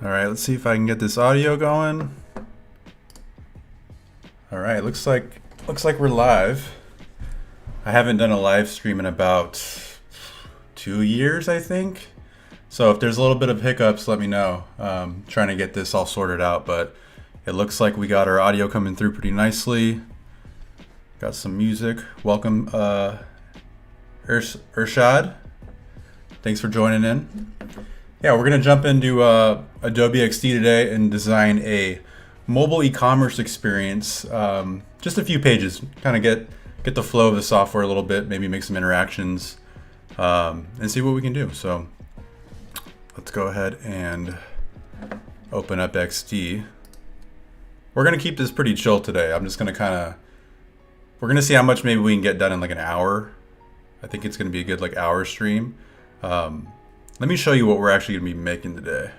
All right, let's see if I can get this audio going. All right, looks like we're live. I haven't done a live stream in about 2 years, I think. So if there's a little bit of hiccups, let me know. Trying to get this all sorted out, but it looks like we got our audio coming through pretty nicely. Got some music. Welcome, Urshad. Thanks for joining in. Yeah, we're gonna jump into Adobe XD today and design a mobile e-commerce experience. Just a few pages, kind of get the flow of the software a little bit, maybe make some interactions, and see what we can do. So let's go ahead and open up XD. We're gonna keep this pretty chill today. I'm just gonna we're gonna see how much maybe we can get done in like an hour. I think it's gonna be a good like hour stream. Let me show you what we're actually gonna be making today.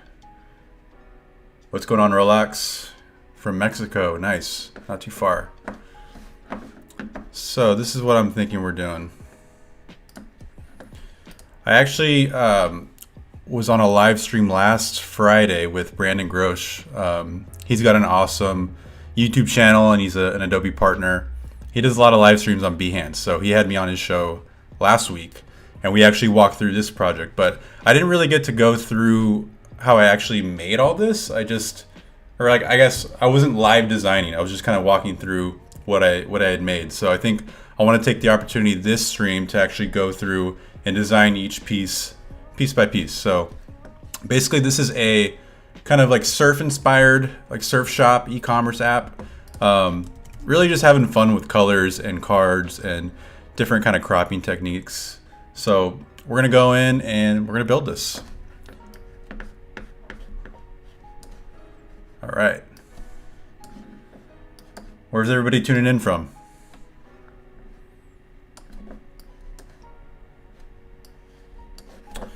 What's going on, Relax? From Mexico, nice, not too far. So this is what I'm thinking we're doing. I actually was on a live stream last Friday with Brandon Grosh. He's got an awesome YouTube channel and he's an Adobe partner. He does a lot of live streams on Behance, so he had me on his show last week and we actually walked through this project, but I didn't really get to go through how I actually made all this. I guess I wasn't live designing. I was just kind of walking through what I had made. So I think I want to take the opportunity this stream to actually go through and design each piece by piece. So basically this is a kind of like surf inspired, like surf shop e-commerce app. Really just having fun with colors and cards and different kind of cropping techniques. So we're gonna go in and we're gonna build this. All right. Where's everybody tuning in from? All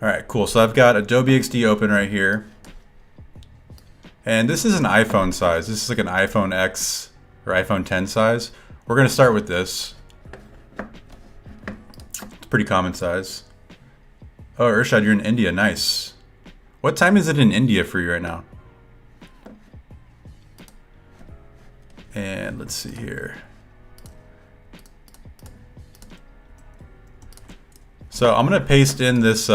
right, cool. So I've got Adobe XD open right here. And this is an iPhone size. This is like an iPhone X or iPhone 10 size. We're gonna start with this. It's pretty common size. Oh, Urshad, you're in India, nice. What time is it in India for you right now? And let's see here. So I'm gonna paste in this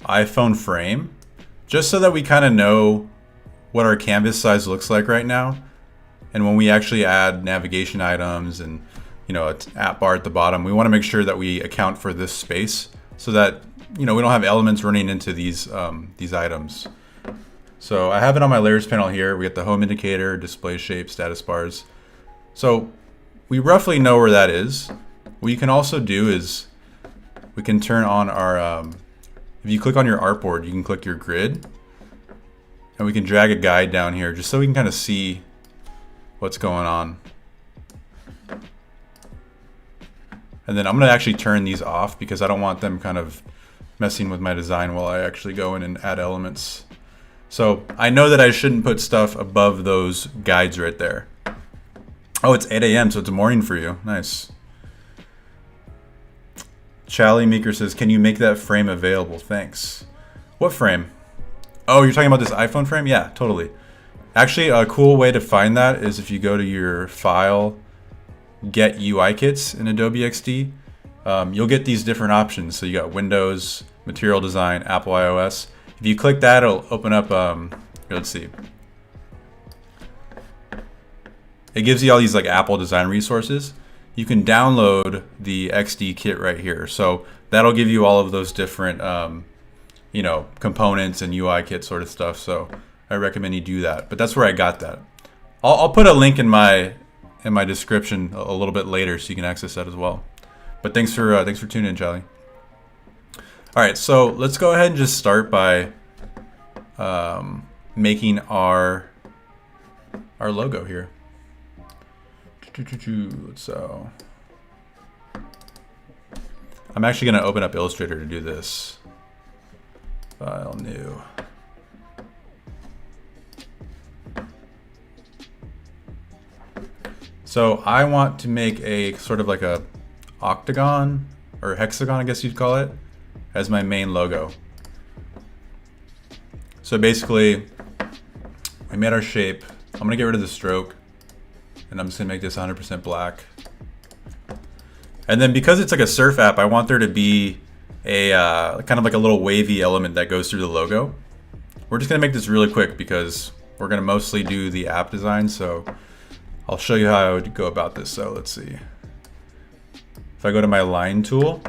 iPhone frame just so that we kind of know what our canvas size looks like right now. And when we actually add navigation items and an app bar at the bottom, we want to make sure that we account for this space so that we don't have elements running into these items. So I have it on my layers panel here. We got the home indicator, display shape, status bars. So we roughly know where that is. What you can also do is we can turn on our, if you click on your artboard, you can click your grid and we can drag a guide down here just so we can kind of see what's going on. And then I'm gonna actually turn these off because I don't want them kind of messing with my design while I actually go in and add elements. So I know that I shouldn't put stuff above those guides right there. Oh, it's 8 a.m. so it's morning for you. Nice. Charlie Meeker says, can you make that frame available? Thanks. What frame? Oh, you're talking about this iPhone frame? Yeah, totally. Actually, a cool way to find that is if you go to your file, get UI kits in Adobe XD, you'll get these different options. So you got Windows, Material Design, Apple iOS. If you click that, it'll open up, let's see. It gives you all these like Apple design resources. You can download the XD kit right here. So that'll give you all of those different, components and UI kit sort of stuff. So I recommend you do that. But that's where I got that. I'll put a link in my description a little bit later so you can access that as well. But thanks for tuning in, Charlie. All right, so let's go ahead and just start by making our logo here. So I'm actually going to open up Illustrator to do this. File new. So I want to make a sort of like a octagon or hexagon, I guess you'd call it, as my main logo. So basically, we made our shape. I'm gonna get rid of the stroke, and I'm just gonna make this 100% black. And then because it's like a surf app, I want there to be a kind of like a little wavy element that goes through the logo. We're just gonna make this really quick because we're gonna mostly do the app design. So I'll show you how I would go about this. So let's see. If I go to my line tool,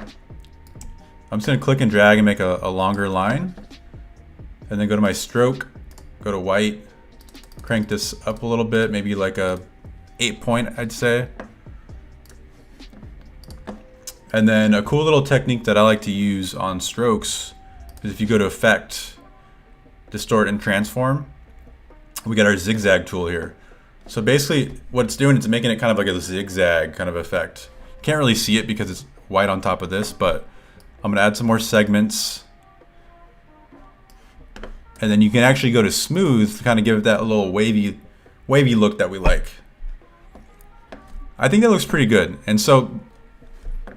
I'm just gonna click and drag and make a longer line. And then go to my stroke, go to white, crank this up a little bit, maybe like a 8 point, I'd say. And then a cool little technique that I like to use on strokes is if you go to Effect, Distort and Transform, we got our zigzag tool here. So basically what it's doing is making it kind of like a zigzag kind of effect. Can't really see it because it's white on top of this, but I'm gonna add some more segments. And then you can actually go to smooth to kind of give it that little wavy look that we like. I think that looks pretty good. And so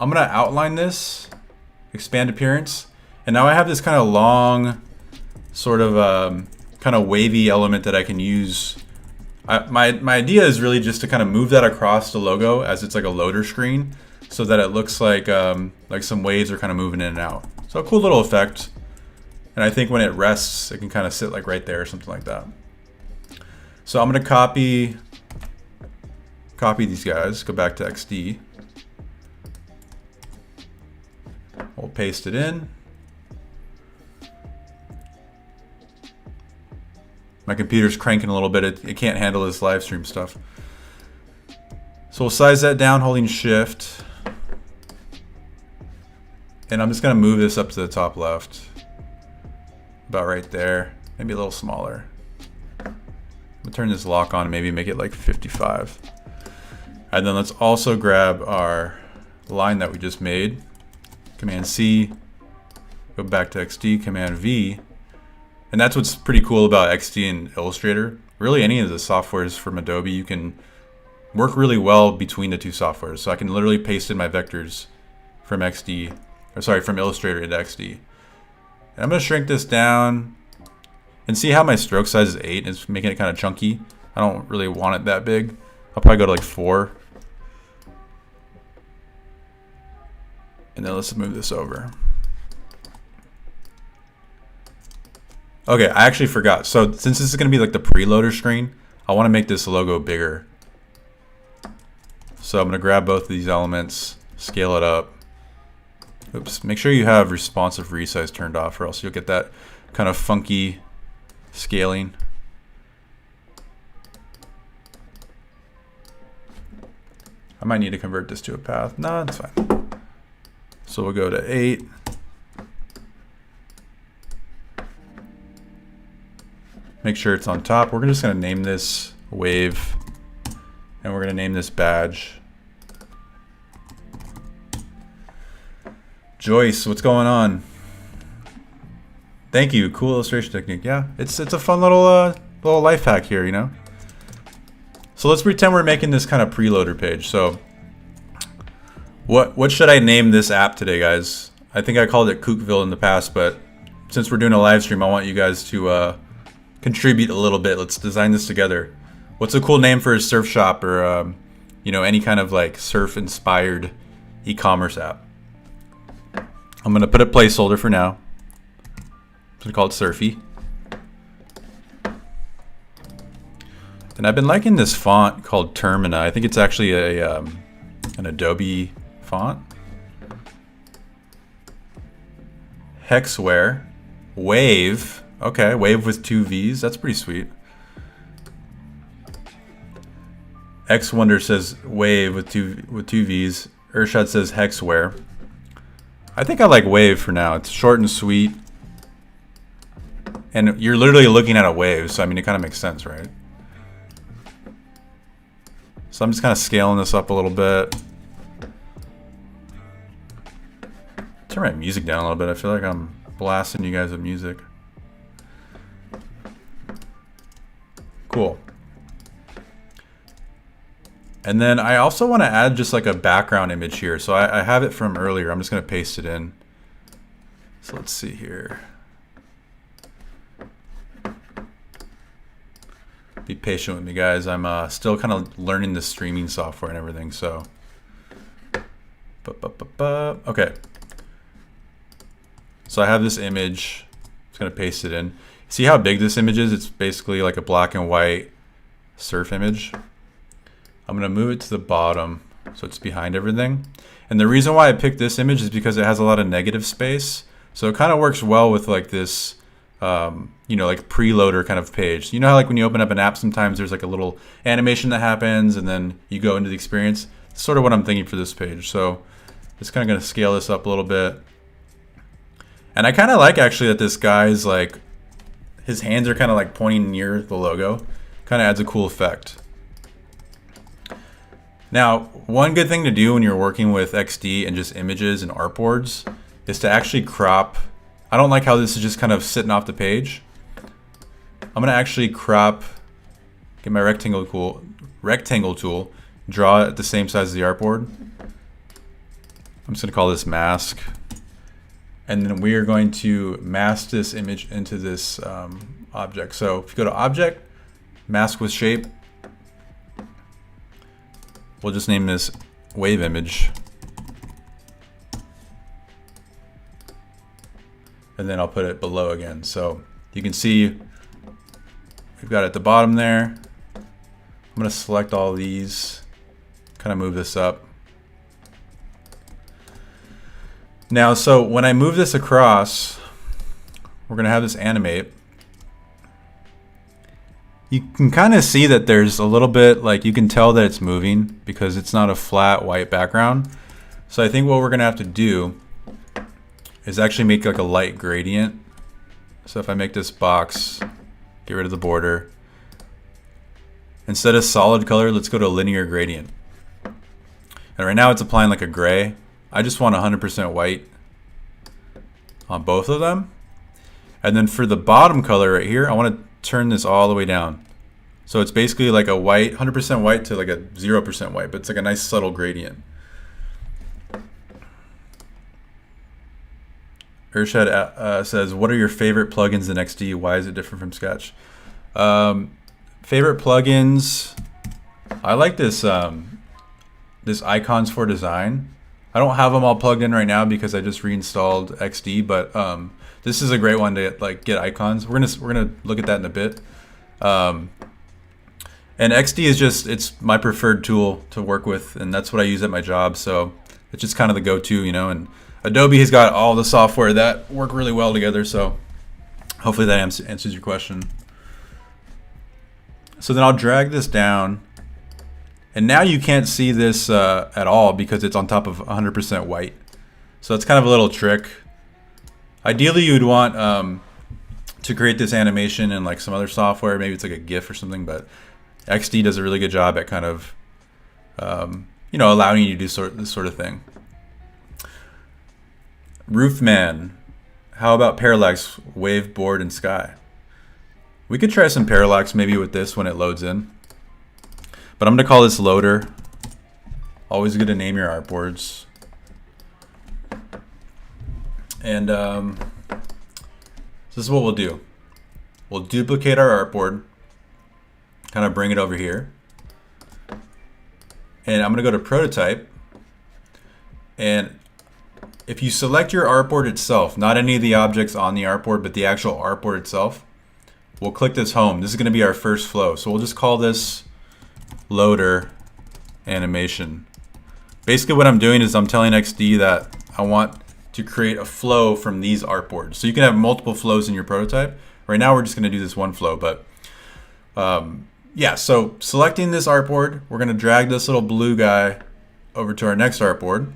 I'm gonna outline this, expand appearance, and now I have this kind of long, sort of kind of wavy element that I can use. My idea is really just to kind of move that across the logo as it's like a loader screen, so that it looks like some waves are kind of moving in and out. So a cool little effect. And I think when it rests, it can kind of sit like right there or something like that. So I'm gonna copy these guys, go back to XD. We'll paste it in. My computer's cranking a little bit. It can't handle this live stream stuff. So we'll size that down holding Shift. And I'm just gonna move this up to the top left. About right there, maybe a little smaller. We'll turn this lock on and maybe make it like 55. And then let's also grab our line that we just made. Command C, go back to XD, Command V. And that's what's pretty cool about XD and Illustrator. Really any of the softwares from Adobe, you can work really well between the two softwares. So I can literally paste in my vectors from from Illustrator into XD. And I'm gonna shrink this down and see how my stroke size is 8. It's making it kind of chunky. I don't really want it that big. I'll probably go to like 4. And then let's move this over. Okay, I actually forgot. So since this is gonna be like the preloader screen, I wanna make this logo bigger. So I'm gonna grab both of these elements, scale it up. Oops, make sure you have responsive resize turned off or else you'll get that kind of funky scaling. I might need to convert this to a path. No, it's fine. So we'll go to 8. Make sure it's on top. We're just gonna name this wave and we're gonna name this badge. Joyce, what's going on? Thank you, cool illustration technique. Yeah, it's a fun little life hack here, you know. So let's pretend we're making this kind of preloader page. So what should I name this app today, guys? I think I called it Kookville in the past, but since we're doing a live stream, I want you guys to contribute a little bit. Let's design this together. What's a cool name for a surf shop or you know, any kind of like surf inspired e-commerce app? I'm gonna put a placeholder for now. I'm gonna call it Surfy. And I've been liking this font called Termina. I think it's actually an Adobe font. Hexware. Wave. Okay, wave with 2 V's. That's pretty sweet. X Wonder says wave with two V's. Urshad says Hexware. I think I like wave for now. It's short and sweet. And you're literally looking at a wave, so I mean it kind of makes sense, right? So I'm just kind of scaling this up a little bit. Turn my music down a little bit. I feel like I'm blasting you guys with music. Cool. And then I also want to add just like a background image here. So I have it from earlier. I'm just going to paste it in. So let's see here. Be patient with me, guys. I'm still kind of learning the streaming software and everything, so. Okay. So I have this image. I'm just gonna paste it in. See how big this image is? It's basically like a black and white surf image. I'm gonna move it to the bottom so it's behind everything. And the reason why I picked this image is because it has a lot of negative space. So it kind of works well with like this, you know, like preloader kind of page. You know how like when you open up an app, sometimes there's like a little animation that happens and then you go into the experience. It's sort of what I'm thinking for this page. So just kind of gonna scale this up a little bit. And I kind of like actually that this guy's like, his hands are kind of like pointing near the logo. Kind of adds a cool effect. Now, one good thing to do when you're working with XD and just images and artboards is to actually crop. I don't like how this is just kind of sitting off the page. I'm gonna actually crop, get my rectangle tool, draw it at the same size as the artboard. I'm just gonna call this mask. And then we are going to mask this image into this object. So if you go to object, mask with shape, we'll just name this wave image. And then I'll put it below again. So you can see we've got it at the bottom there. I'm gonna select all these, kind of move this up. Now, so when I move this across, we're gonna have this animate. You can kind of see that there's a little bit, like you can tell that it's moving because it's not a flat white background. So I think what we're gonna have to do is actually make like a light gradient. So if I make this box, get rid of the border. Instead of solid color, let's go to a linear gradient. And right now it's applying like a gray. I just want 100% white on both of them. And then for the bottom color right here, I want to turn this all the way down. So it's basically like a white, 100% white to like a 0% white, but it's like a nice subtle gradient. Urshad says, what are your favorite plugins in XD? Why is it different from Sketch? Favorite plugins, I like this this icons for design. I don't have them all plugged in right now because I just reinstalled XD, but this is a great one to get icons. We're gonna look at that in a bit. And XD is just, it's my preferred tool to work with, and that's what I use at my job. So it's just kind of the go-to, you know. And Adobe has got all the software that work really well together. So hopefully that answers your question. So then I'll drag this down. And now you can't see this at all because it's on top of 100% white. So it's kind of a little trick. Ideally, you would want to create this animation in like some other software. Maybe it's like a GIF or something, but XD does a really good job at kind of, you know, allowing you to do this sort of thing. Roofman, how about parallax, wave, board, and sky? We could try some parallax maybe with this when it loads in. But I'm gonna call this loader. Always good to name your artboards. And this is what we'll do. We'll duplicate our artboard, kind of bring it over here. And I'm gonna go to prototype. And if you select your artboard itself, not any of the objects on the artboard, but the actual artboard itself, we'll click this home. This is gonna be our first flow. So we'll just call this loader animation. Basically what I'm doing is I'm telling XD that I want to create a flow from these artboards. So you can have multiple flows in your prototype. Right now we're just gonna do this one flow, but yeah, so selecting this artboard, we're gonna drag this little blue guy over to our next artboard.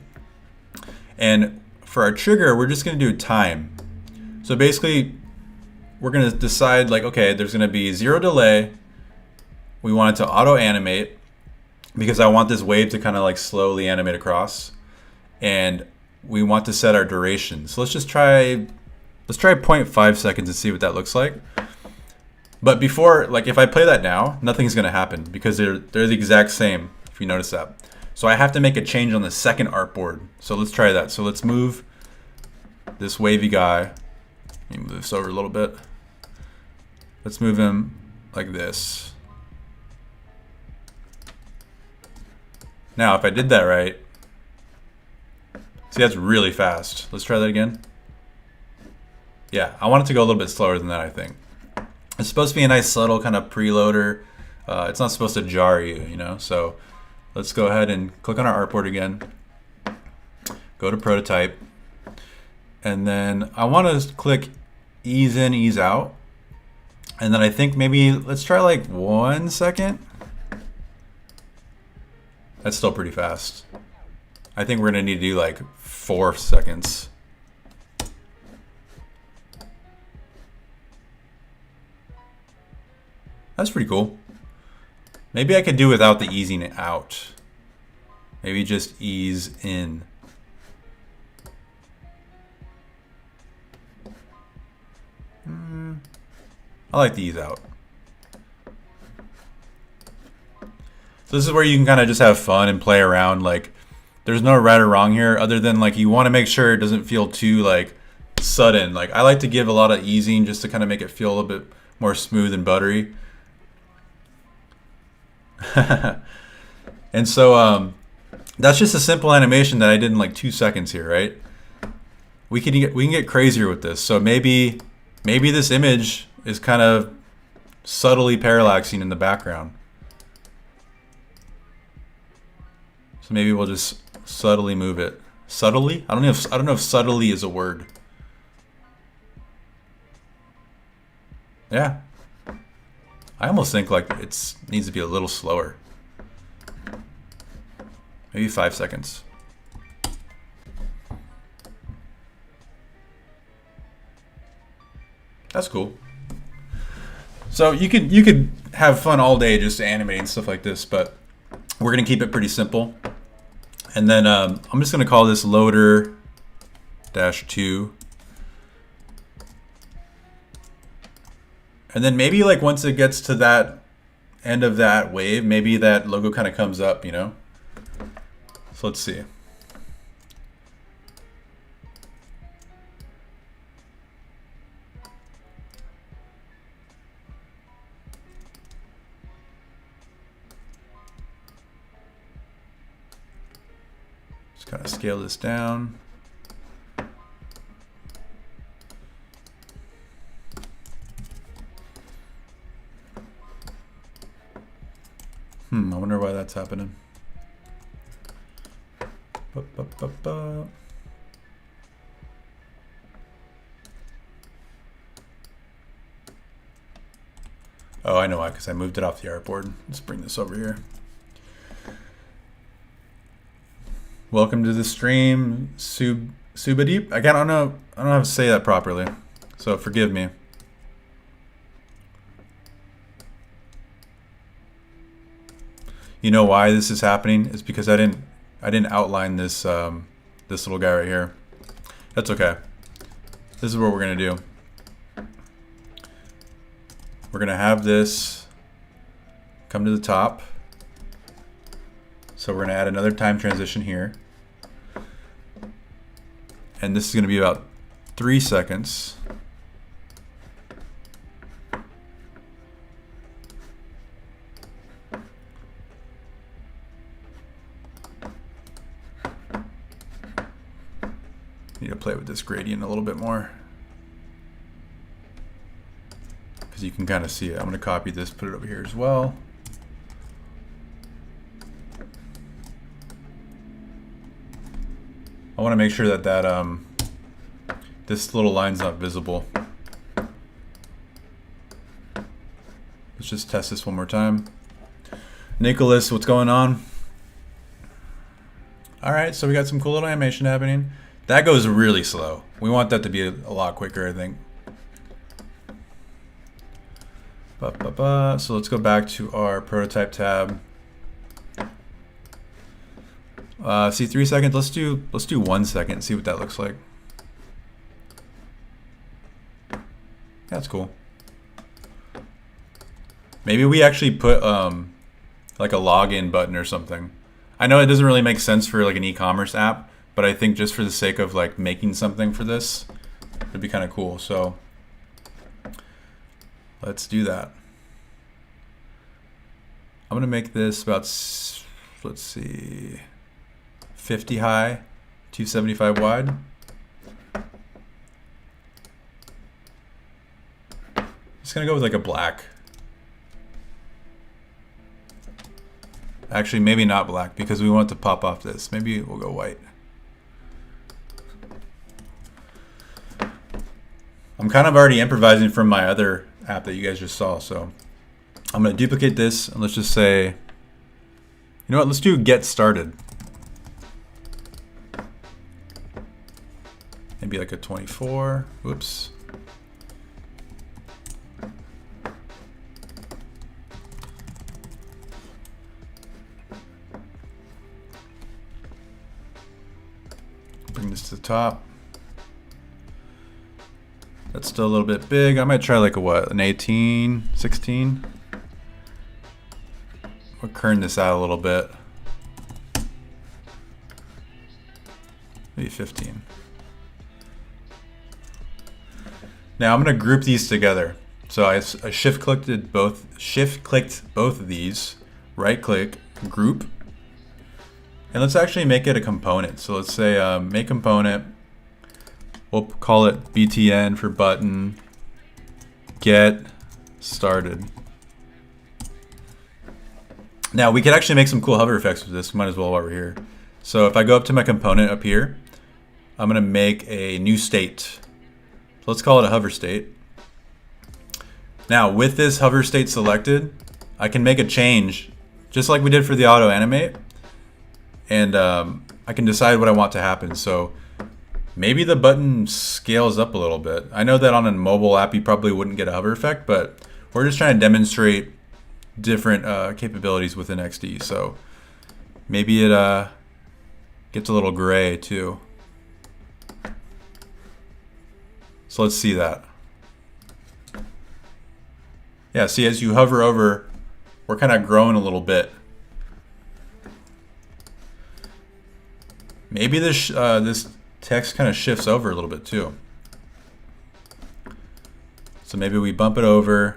And for our trigger, we're just gonna do time. So basically we're gonna decide like, okay, there's gonna be 0 delay. We want it to auto animate because I want this wave to kind of like slowly animate across, and we want to set our duration. So let's try 0.5 seconds and see what that looks like. But before, like if I play that now, nothing's gonna happen because they're the exact same, if you notice that. So I have to make a change on the second artboard. So let's try that. So let's move this wavy guy. Let me move this over a little bit. Let's move him like this. Now, if I did that right, see, that's really fast. Let's try that again. Yeah, I want it to go a little bit slower than that, I think. It's supposed to be a nice subtle kind of preloader. It's not supposed to jar you, you know? So let's go ahead and click on our artboard again. Go to prototype. And then I want to click ease in, ease out. And then I think maybe let's try like 1 second. That's still pretty fast. I think we're gonna need to do like 4 seconds. That's pretty cool. Maybe I could do without the easing out. Maybe just ease in. I like the ease out. So this is where you can kind of just have fun and play around. Like, there's no right or wrong here, other than like you want to make sure it doesn't feel too like sudden. Like, I like to give a lot of easing just to kind of make it feel a little bit more smooth and buttery. And so that's just a simple animation that I did in like 2 seconds here, right? We can get crazier with this. So maybe this image is kind of subtly parallaxing in the background. So maybe we'll just subtly move it. Subtly? I don't know if subtly is a word. Yeah. I almost think like it needs to be a little slower. Maybe 5 seconds. That's cool. So you could have fun all day just animating stuff like this, but we're gonna keep it pretty simple. And then I'm just gonna call this loader -2. And then maybe like once it gets to that end of that wave, maybe that logo kind of comes up, you know? So let's see. Just kind of scale this down. I wonder why that's happening. Oh, I know why, because I moved it off the artboard. Let's bring this over here. Welcome to the stream, Subadeep. I don't know how to say that properly, so forgive me. You know why this is happening? It's because I didn't outline this this little guy right here. That's okay. This is what we're gonna do. We're gonna have this come to the top. So we're gonna add another time transition here. And this is gonna be about 3 seconds. Need to play with this gradient a little bit more, because you can kind of see it. I'm going to copy this, put it over here as well. I want to make sure that this little line's not visible. Let's just test this one more time. Nicholas, what's going on? All right, so we got some cool little animation happening. That goes really slow. We want that to be a lot quicker, I think. So let's go back to our prototype tab. See, 3 seconds. Let's do 1 second and see what that looks like. That's cool. Maybe we actually put like a login button or something. I know it doesn't really make sense for like an e-commerce app, but I think just for the sake of like making something for this, it'd be kind of cool. So let's do that. I'm gonna make this about let's see, 50 high, 275 wide. Just gonna go with like a black. Actually, maybe not black because we want it to pop off this. Maybe we'll go white. I'm kind of already improvising from my other app that you guys just saw, so I'm gonna duplicate this and let's just say, you know what, let's do get started. Maybe like a 24, whoops. Bring this to the top. That's still a little bit big. I might try like a what, an 18, 16? We'll kern this out a little bit. Maybe 15. Now I'm going to group these together. So I shift clicked both of these, right click, group. And let's actually make it a component. So let's say make component. We'll call it BTN for button, get started. Now we could actually make some cool hover effects with this. Might as well while we're here. So if I go up to my component up here, I'm gonna make a new state. So let's call it a hover state. Now with this hover state selected, I can make a change just like we did for the auto animate. And I can decide what I want to happen. So maybe the button scales up a little bit. I know that on a mobile app you probably wouldn't get a hover effect, but we're just trying to demonstrate different capabilities within XD. So maybe it gets a little gray too. So let's see that. Yeah, see, as you hover over, we're kind of growing a little bit. Maybe this this text kind of shifts over a little bit too. So maybe we bump it over.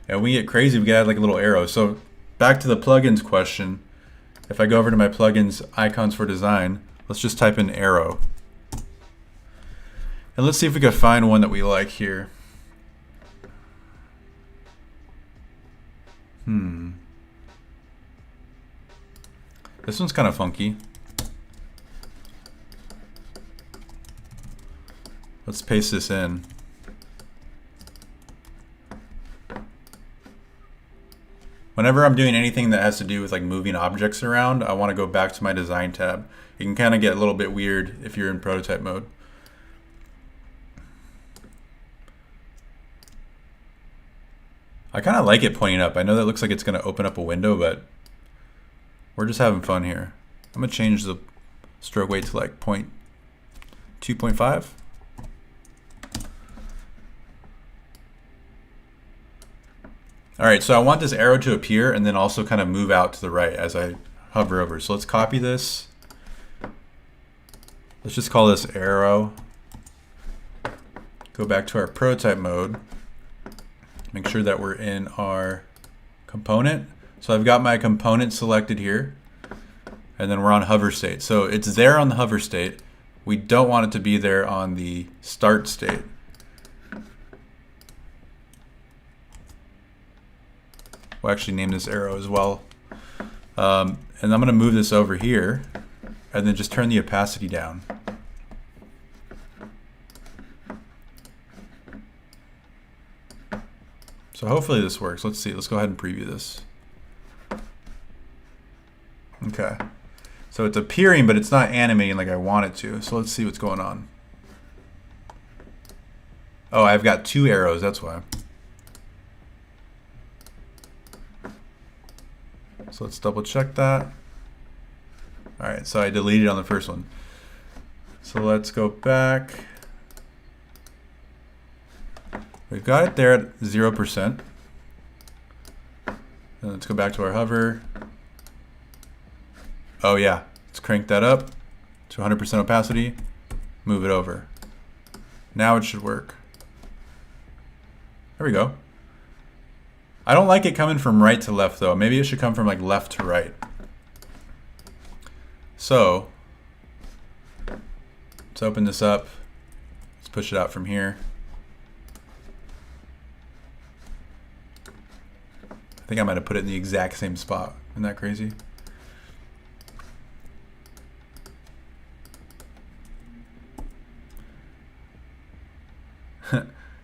And when we get crazy, we can add like a little arrow. So back to the plugins question. If I go over to my plugins icons for design, let's just type in arrow. And let's see if we can find one that we like here. This one's kind of funky. Let's paste this in. Whenever I'm doing anything that has to do with like moving objects around, I want to go back to my design tab. It can kind of get a little bit weird if you're in prototype mode. I kind of like it pointing up. I know that looks like it's going to open up a window, but we're just having fun here. I'm going to change the stroke weight to like 2.5. All right, so I want this arrow to appear and then also kind of move out to the right as I hover over. So let's copy this. Let's just call this arrow. Go back to our prototype mode. Make sure that we're in our component. So I've got my component selected here, and then we're on hover state. So it's there on the hover state. We don't want it to be there on the start state. We'll actually name this arrow as well. And I'm gonna move this over here and then just turn the opacity down. So hopefully this works. Let's see, let's go ahead and preview this. Okay, so it's appearing, but it's not animating like I want it to. So let's see what's going on. Oh, I've got two arrows, that's why. So let's double check that. All right, so I deleted on the first one. So let's go back. We've got it there at 0%. And let's go back to our hover. Oh yeah, let's crank that up to 100% opacity, move it over. Now it should work. There we go. I don't like it coming from right to left though. Maybe it should come from like left to right. So let's open this up. Let's push it out from here. I think I might have put it in the exact same spot. Isn't that crazy?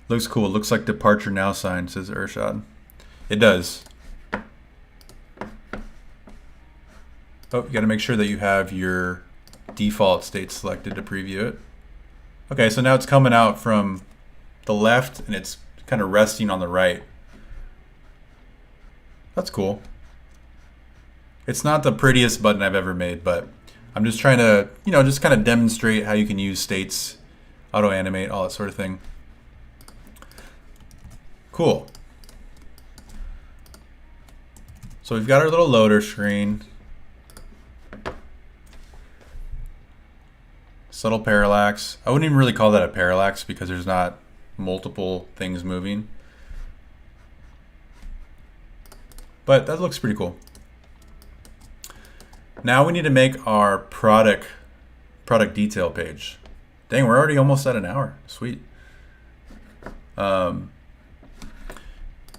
Looks cool. Looks like departure now sign, says Urshad. It does. Oh, you got to make sure that you have your default state selected to preview it. Okay, so now it's coming out from the left and it's kind of resting on the right. That's cool. It's not the prettiest button I've ever made, but I'm just trying to, you know, just kind of demonstrate how you can use states, auto animate, all that sort of thing. Cool. So we've got our little loader screen. Subtle parallax. I wouldn't even really call that a parallax because there's not multiple things moving. But that looks pretty cool. Now we need to make our product detail page. Dang, we're already almost at an hour. Sweet.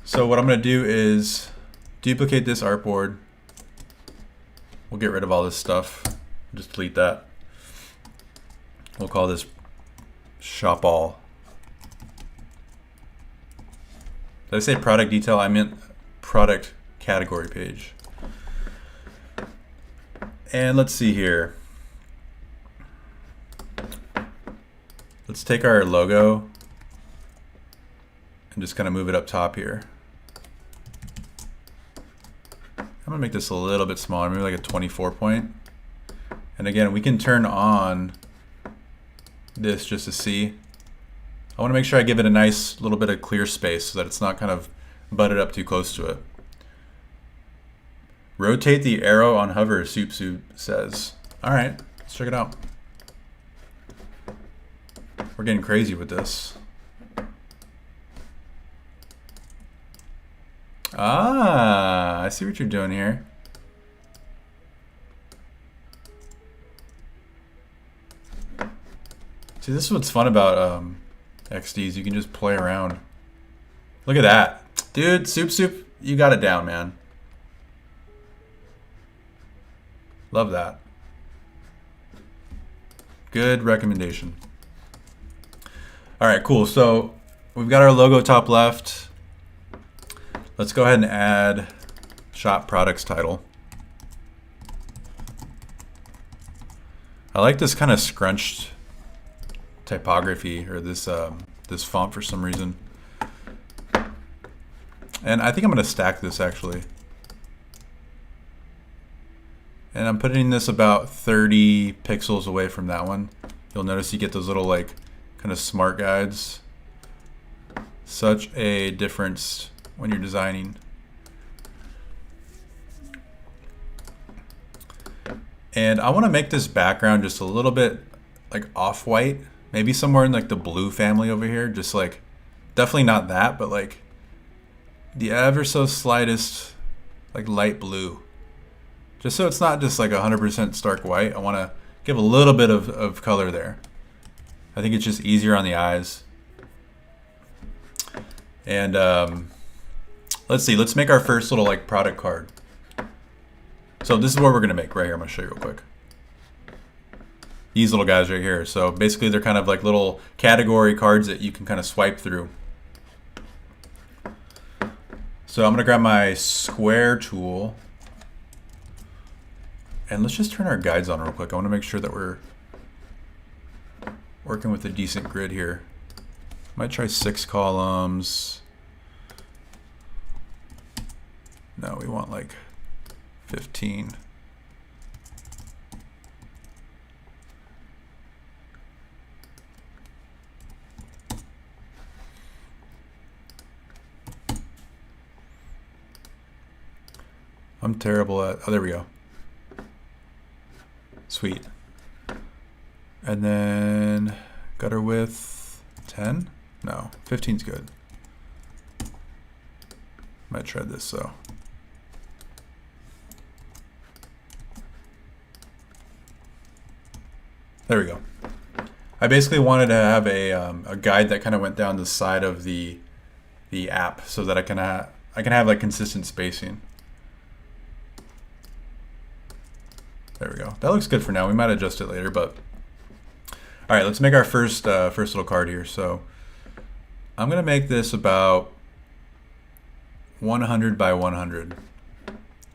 So what I'm going to do is duplicate this artboard. We'll get rid of all this stuff. Just delete that. We'll call this shop all. Did I say product detail? I meant product category page. And let's see here. Let's take our logo and just kind of move it up top here. I'm gonna make this a little bit smaller, maybe like a 24 point. And again, we can turn on this just to see. I want to make sure I give it a nice little bit of clear space so that it's not kind of butted up too close to it. Rotate the arrow on hover, Soup says. All right, let's check it out. We're getting crazy with this. Ah, I see what you're doing here. See, this is what's fun about XDs. You can just play around. Look at that. Dude, Soup, you got it down, man. Love that. Good recommendation. All right, cool. So we've got our logo top left. Let's go ahead and add shop products title. I like this kind of scrunched typography, or this this font for some reason. And I think I'm going to stack this actually. And I'm putting this about 30 pixels away from that one. You'll notice you get those little like kind of smart guides. Such a difference when you're designing. And I want to make this background just a little bit like off-white, maybe somewhere in like the blue family over here, just like definitely not that, but like the ever so slightest like light blue, just so it's not just like 100% stark white. I want to give a little bit of color there. I think it's just easier on the eyes. And let's see, let's make our first little like product card. So this is what we're gonna make right here. I'm gonna show you real quick. These little guys right here. So basically they're kind of like little category cards that you can kind of swipe through. So I'm gonna grab my square tool and let's just turn our guides on real quick. I wanna make sure that we're working with a decent grid here. Might try 6 columns. No, we want like 15. I'm terrible at, oh, there we go. Sweet. And then gutter width 10? No, 15's good. Might try this though. There we go. I basically wanted to have a guide that kind of went down the side of the app so that I can have like consistent spacing. There we go. That looks good for now. We might adjust it later, but all right, let's make our first little card here. So I'm gonna make this about 100 by 100.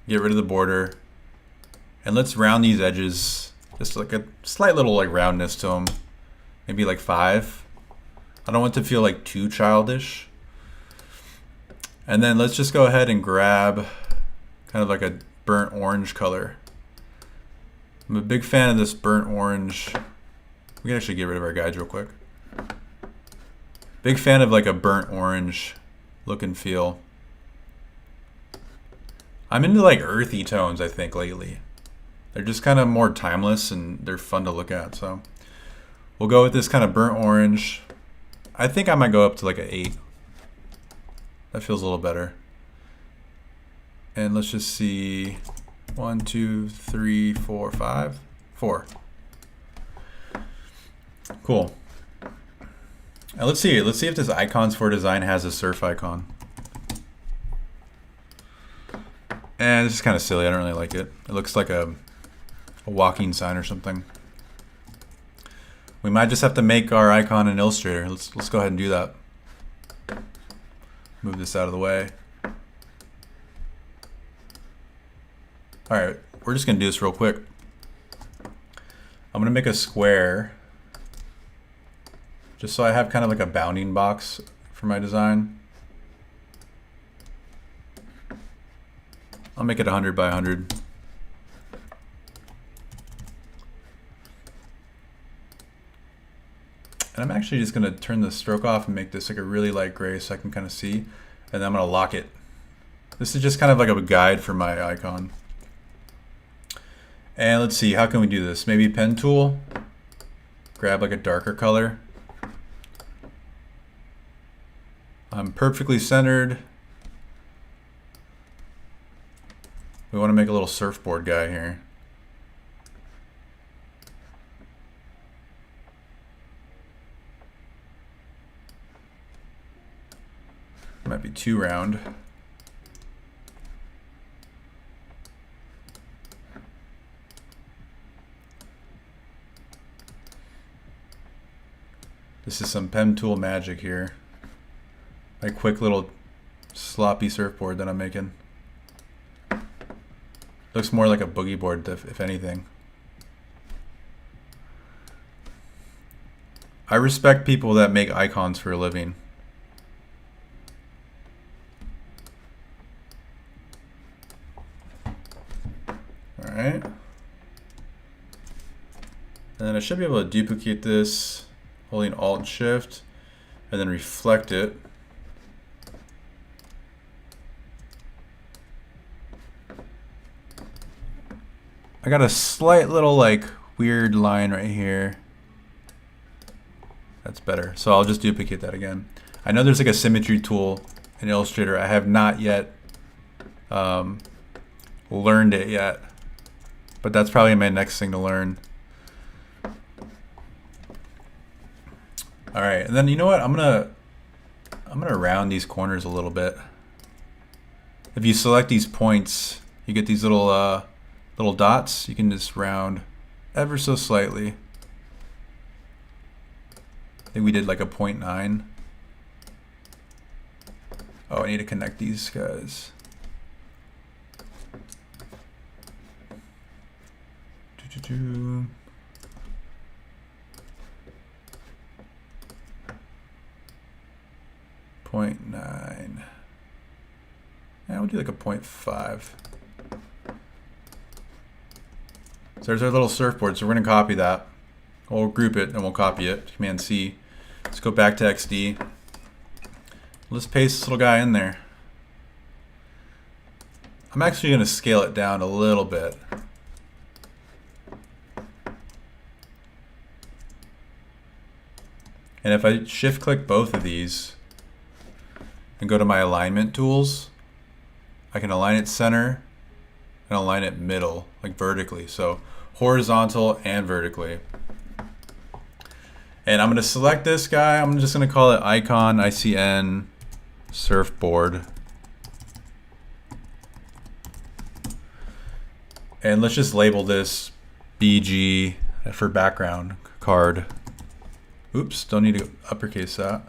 Get rid of the border, and let's round these edges. Just like a slight little like roundness to them. Maybe like 5. I don't want it to feel like too childish. And then let's just go ahead and grab kind of like a burnt orange color. I'm a big fan of this burnt orange. We can actually get rid of our guides real quick. Big fan of like a burnt orange look and feel. I'm into like earthy tones, I think, lately. They're just kind of more timeless and they're fun to look at. So we'll go with this kind of burnt orange. I think I might go up to like an 8. That feels a little better. And let's just see. 1, 2, 3, 4, 5. 4. Cool. Now let's see if this icons for design has a surf icon. And this is kind of silly. I don't really like it. It looks like a walking sign or something. We might just have to make our icon in Illustrator. Let's go ahead and do that. Move this out of the way. All right, we're just gonna do this real quick. I'm gonna make a square just so I have kind of like a bounding box for my design. I'll make it 100 by 100. And I'm actually just gonna turn the stroke off and make this like a really light gray so I can kind of see. And then I'm gonna lock it. This is just kind of like a guide for my icon. And let's see, how can we do this? Maybe pen tool, grab like a darker color. I'm perfectly centered. We want to make a little surfboard guy here. Might be too round. This is some pen tool magic here. A quick little sloppy surfboard that I'm making. Looks more like a boogie board if anything. I respect people that make icons for a living. Alright. And then I should be able to duplicate this holding Alt Shift and then reflect it. I got a slight little like weird line right here. That's better. So I'll just duplicate that again. I know there's like a symmetry tool in Illustrator. I have not yet learned it yet, but that's probably my next thing to learn. All right, and then you know what? I'm gonna round these corners a little bit. If you select these points, you get these little little dots. You can just round ever so slightly. I think we did like a 0.9. Oh, I need to connect these guys. Do-do-do. .9. Yeah, we'll do like a 0.5. So there's our little surfboard. So we're gonna copy that. We'll group it and we'll copy it. Command C. Let's go back to XD. Let's paste this little guy in there. I'm actually gonna scale it down a little bit. And if I shift click both of these and go to my alignment tools, I can align it center and align it middle, like vertically. So horizontal and vertically. And I'm going to select this guy. I'm just going to call it icon, ICN, surfboard. And let's just label this BG for background card. Oops, don't need to uppercase that.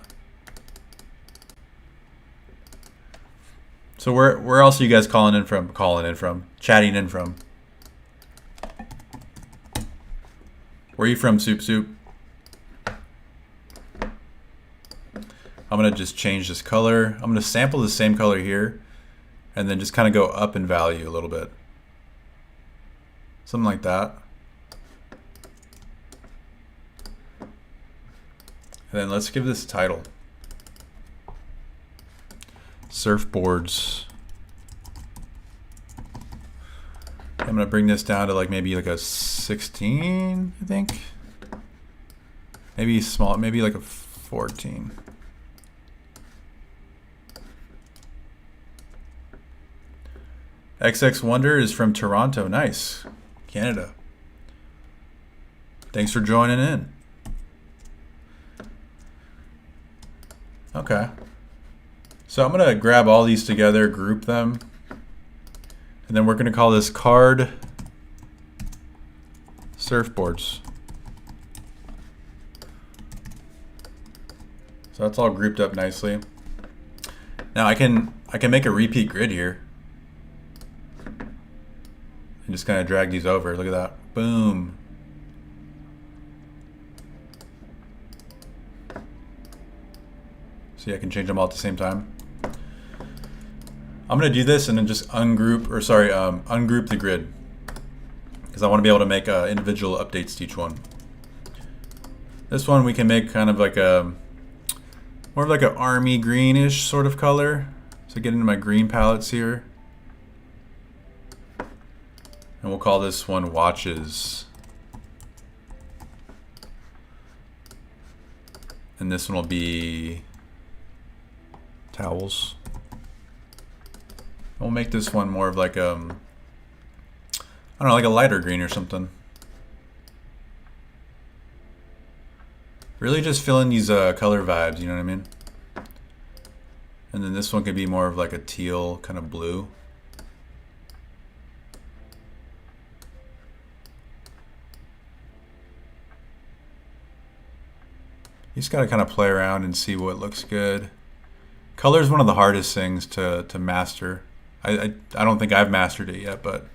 So where else are you guys calling in from? Chatting in from? Where are you from, Soup Soup? I'm gonna just change this color. I'm gonna sample the same color here and then just kind of go up in value a little bit. Something like that. And then let's give this a title. Surfboards. I'm gonna bring this down to like maybe like a 16, I think. Maybe small, maybe like a 14. XX Wonder is from Toronto. Nice. Canada. Thanks for joining in. Okay. So I'm going to grab all these together, group them, and then we're going to call this card surfboards. So that's all grouped up nicely. Now I can make a repeat grid here. And just kind of drag these over. Look at that. Boom. See, I can change them all at the same time. I'm going to do this and then just ungroup the grid. Because I want to be able to make individual updates to each one. This one we can make kind of like a, more of like an army greenish sort of color. So get into my green palettes here. And we'll call this one watches. And this one will be towels. We'll make this one more of like I don't know, like a lighter green or something. Really just fill in these color vibes, you know what I mean? And then this one could be more of like a teal kind of blue. You just gotta kind of play around and see what looks good. Color is one of the hardest things to master. I don't think I've mastered it yet, but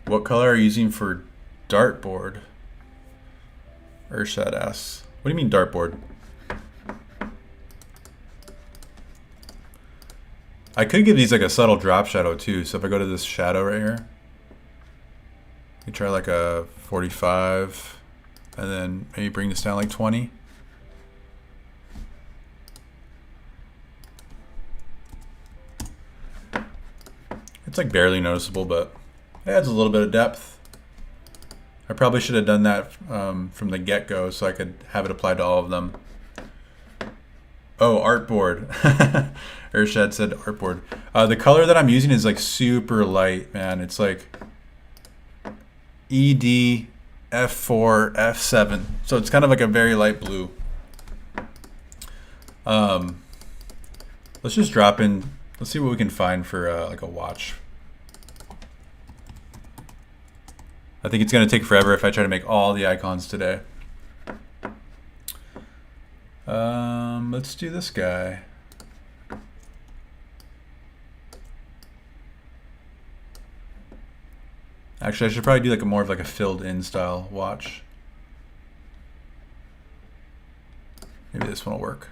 what color are you using for dartboard? Urshad asks. What do you mean dartboard? I could give these like a subtle drop shadow too. So if I go to this shadow right here, you try like a 45 and then maybe bring this down like 20. It's like barely noticeable, but it adds a little bit of depth. I probably should have done that from the get-go so I could have it applied to all of them. Oh, artboard. Urshad said artboard. The color that I'm using is like super light, man. It's like ED F4 F7. So it's kind of like a very light blue. Let's just drop in. Let's see what we can find for like a watch. I think it's going to take forever if I try to make all the icons today. Let's do this guy. Actually, I should probably do like a more of like a filled in style watch. Maybe this one will work.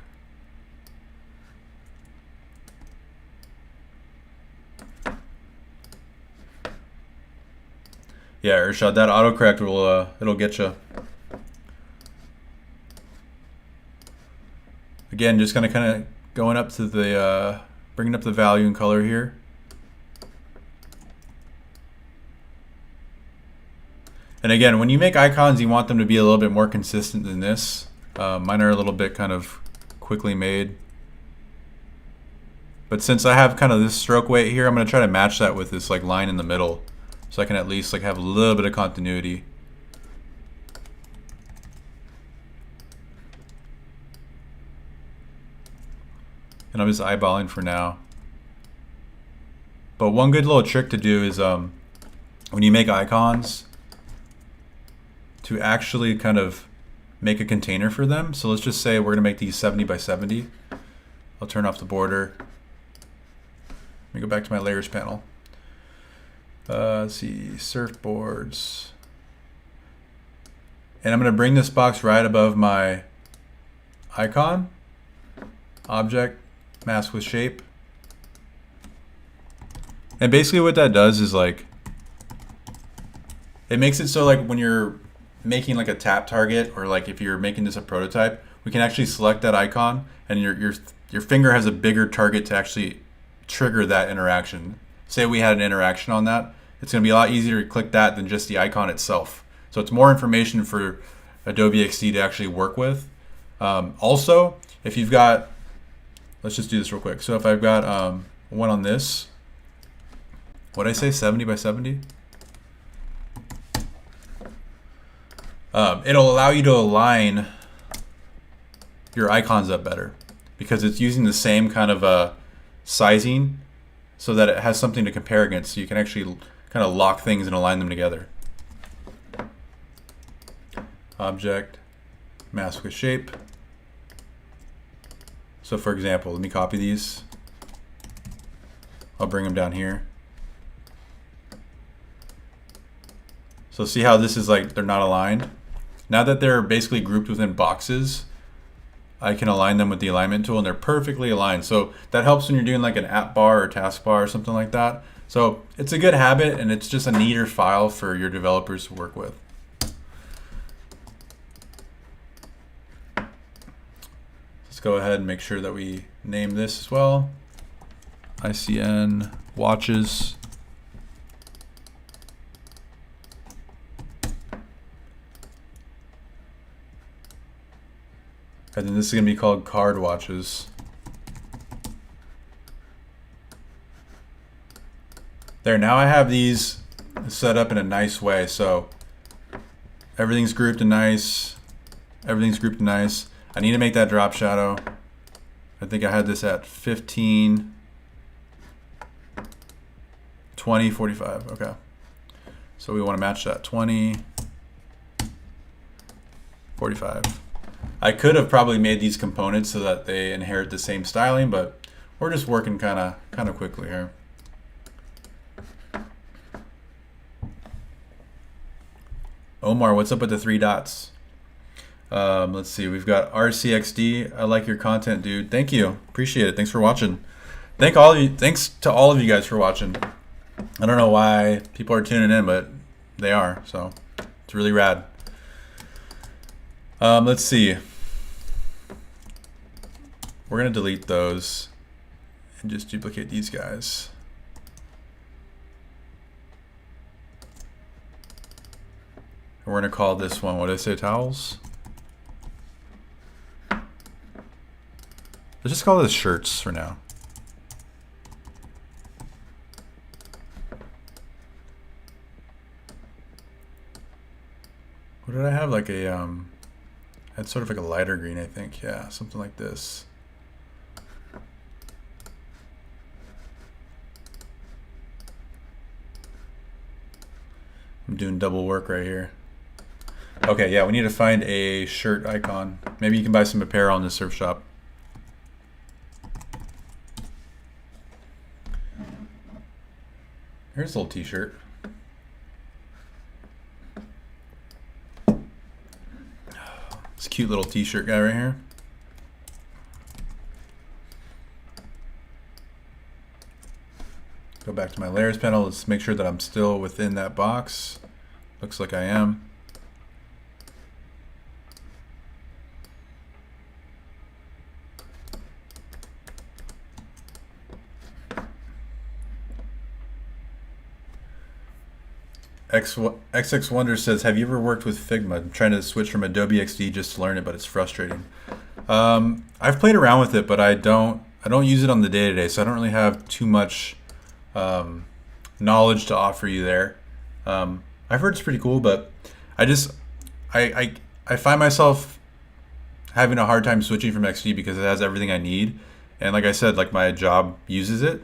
Yeah, Urshad, that autocorrect will it'll get you. Again, just kind of going up to the bringing up the value and color here. And again, when you make icons, you want them to be a little bit more consistent than this. Mine are a little bit kind of quickly made. But since I have kind of this stroke weight here, I'm going to try to match that with this like line in the middle, so I can at least like have a little bit of continuity. And I'm just eyeballing for now. But one good little trick to do is when you make icons, to actually kind of make a container for them. So let's just say we're gonna make these 70 by 70. I'll turn off the border. Let me go back to my layers panel. Let's see, surfboards. And I'm gonna bring this box right above my icon. Object, mask with shape. And basically what that does is like, it makes it so like when you're making like a tap target, or like if you're making this a prototype, we can actually select that icon and your finger has a bigger target to actually trigger that interaction. Say we had an interaction on that, it's gonna be a lot easier to click that than just the icon itself. So it's more information for Adobe XD to actually work with. Also, if you've got, let's just do this real quick. So if I've got one on this, what did I say, 70 by 70? It'll allow you to align your icons up better because it's using the same kind of sizing so that it has something to compare against, so you can actually kind of lock things and align them together. Object, mask with shape. So for example, let me copy these. I'll bring them down here. So see how this is like, they're not aligned? Now that they're basically grouped within boxes, I can align them with the alignment tool and they're perfectly aligned. So that helps when you're doing like an app bar or task bar or something like that. So it's a good habit and it's just a neater file for your developers to work with. Let's go ahead and make sure that we name this as well. ICN watches. And then this is going to be called card watches. There, now I have these set up in a nice way. So everything's grouped and nice. Everything's grouped and nice. I need to make that drop shadow. I think I had this at 15, 20, 45. Okay. So we want to match that 20, 45. I could have probably made these components so that they inherit the same styling, but we're just working kind of quickly here. Omar, what's up with the 3 dots? Let's see, we've got RCXD. I like your content, dude. Thank you. Appreciate it. Thanks for watching. Thanks to all of you guys for watching. I don't know why people are tuning in, but they are, so it's really rad. Let's see. We're gonna delete those and just duplicate these guys. And we're gonna call this one, what did I say, towels? Let's just call this shirts for now. What did I have? Like a it's sort of like a lighter green, I think. Yeah, something like this. I'm doing double work right here. Okay, yeah, we need to find a shirt icon. Maybe you can buy some apparel in the surf shop. Here's a little t-shirt. This cute little t-shirt guy right here. Go back to my layers panel. Let's make sure that I'm still within that box. Looks like I am. XX Wonder says, have you ever worked with Figma? I'm trying to switch from Adobe XD just to learn it, but it's frustrating. I've played around with it, but I don't use it on the day-to-day, so I don't really have too much knowledge to offer you there. I've heard it's pretty cool, but I find myself having a hard time switching from XD because it has everything I need, and like I said, like my job uses it,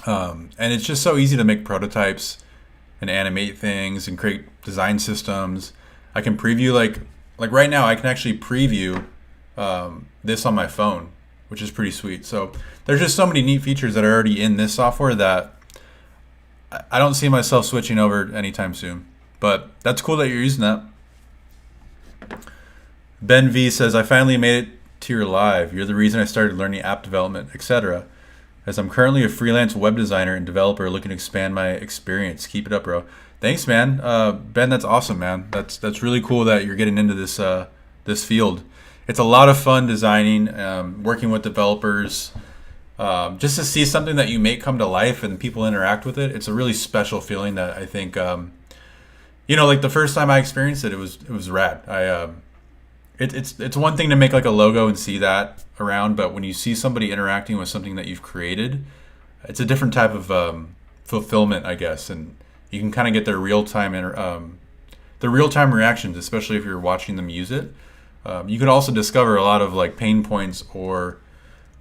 and it's just so easy to make prototypes and animate things and create design systems. I can preview like right now I can actually preview this on my phone, which is pretty sweet. So there's just so many neat features that are already in this software that I don't see myself switching over anytime soon. But that's cool that you're using that. Ben V says, I finally made it to your live. You're the reason I started learning app development, etc. As I'm currently a freelance web designer and developer looking to expand my experience. Keep it up, bro. Thanks, man. Ben, that's awesome, man. That's really cool that you're getting into this field. It's a lot of fun designing, working with developers, just to see something that you make come to life and people interact with it. It's a really special feeling that I think, like the first time I experienced it, it was rad. It's one thing to make like a logo and see that around, but when you see somebody interacting with something that you've created, it's a different type of fulfillment, I guess, and you can kind of get their real-time reactions, especially if you're watching them use it. You can also discover a lot of like pain points or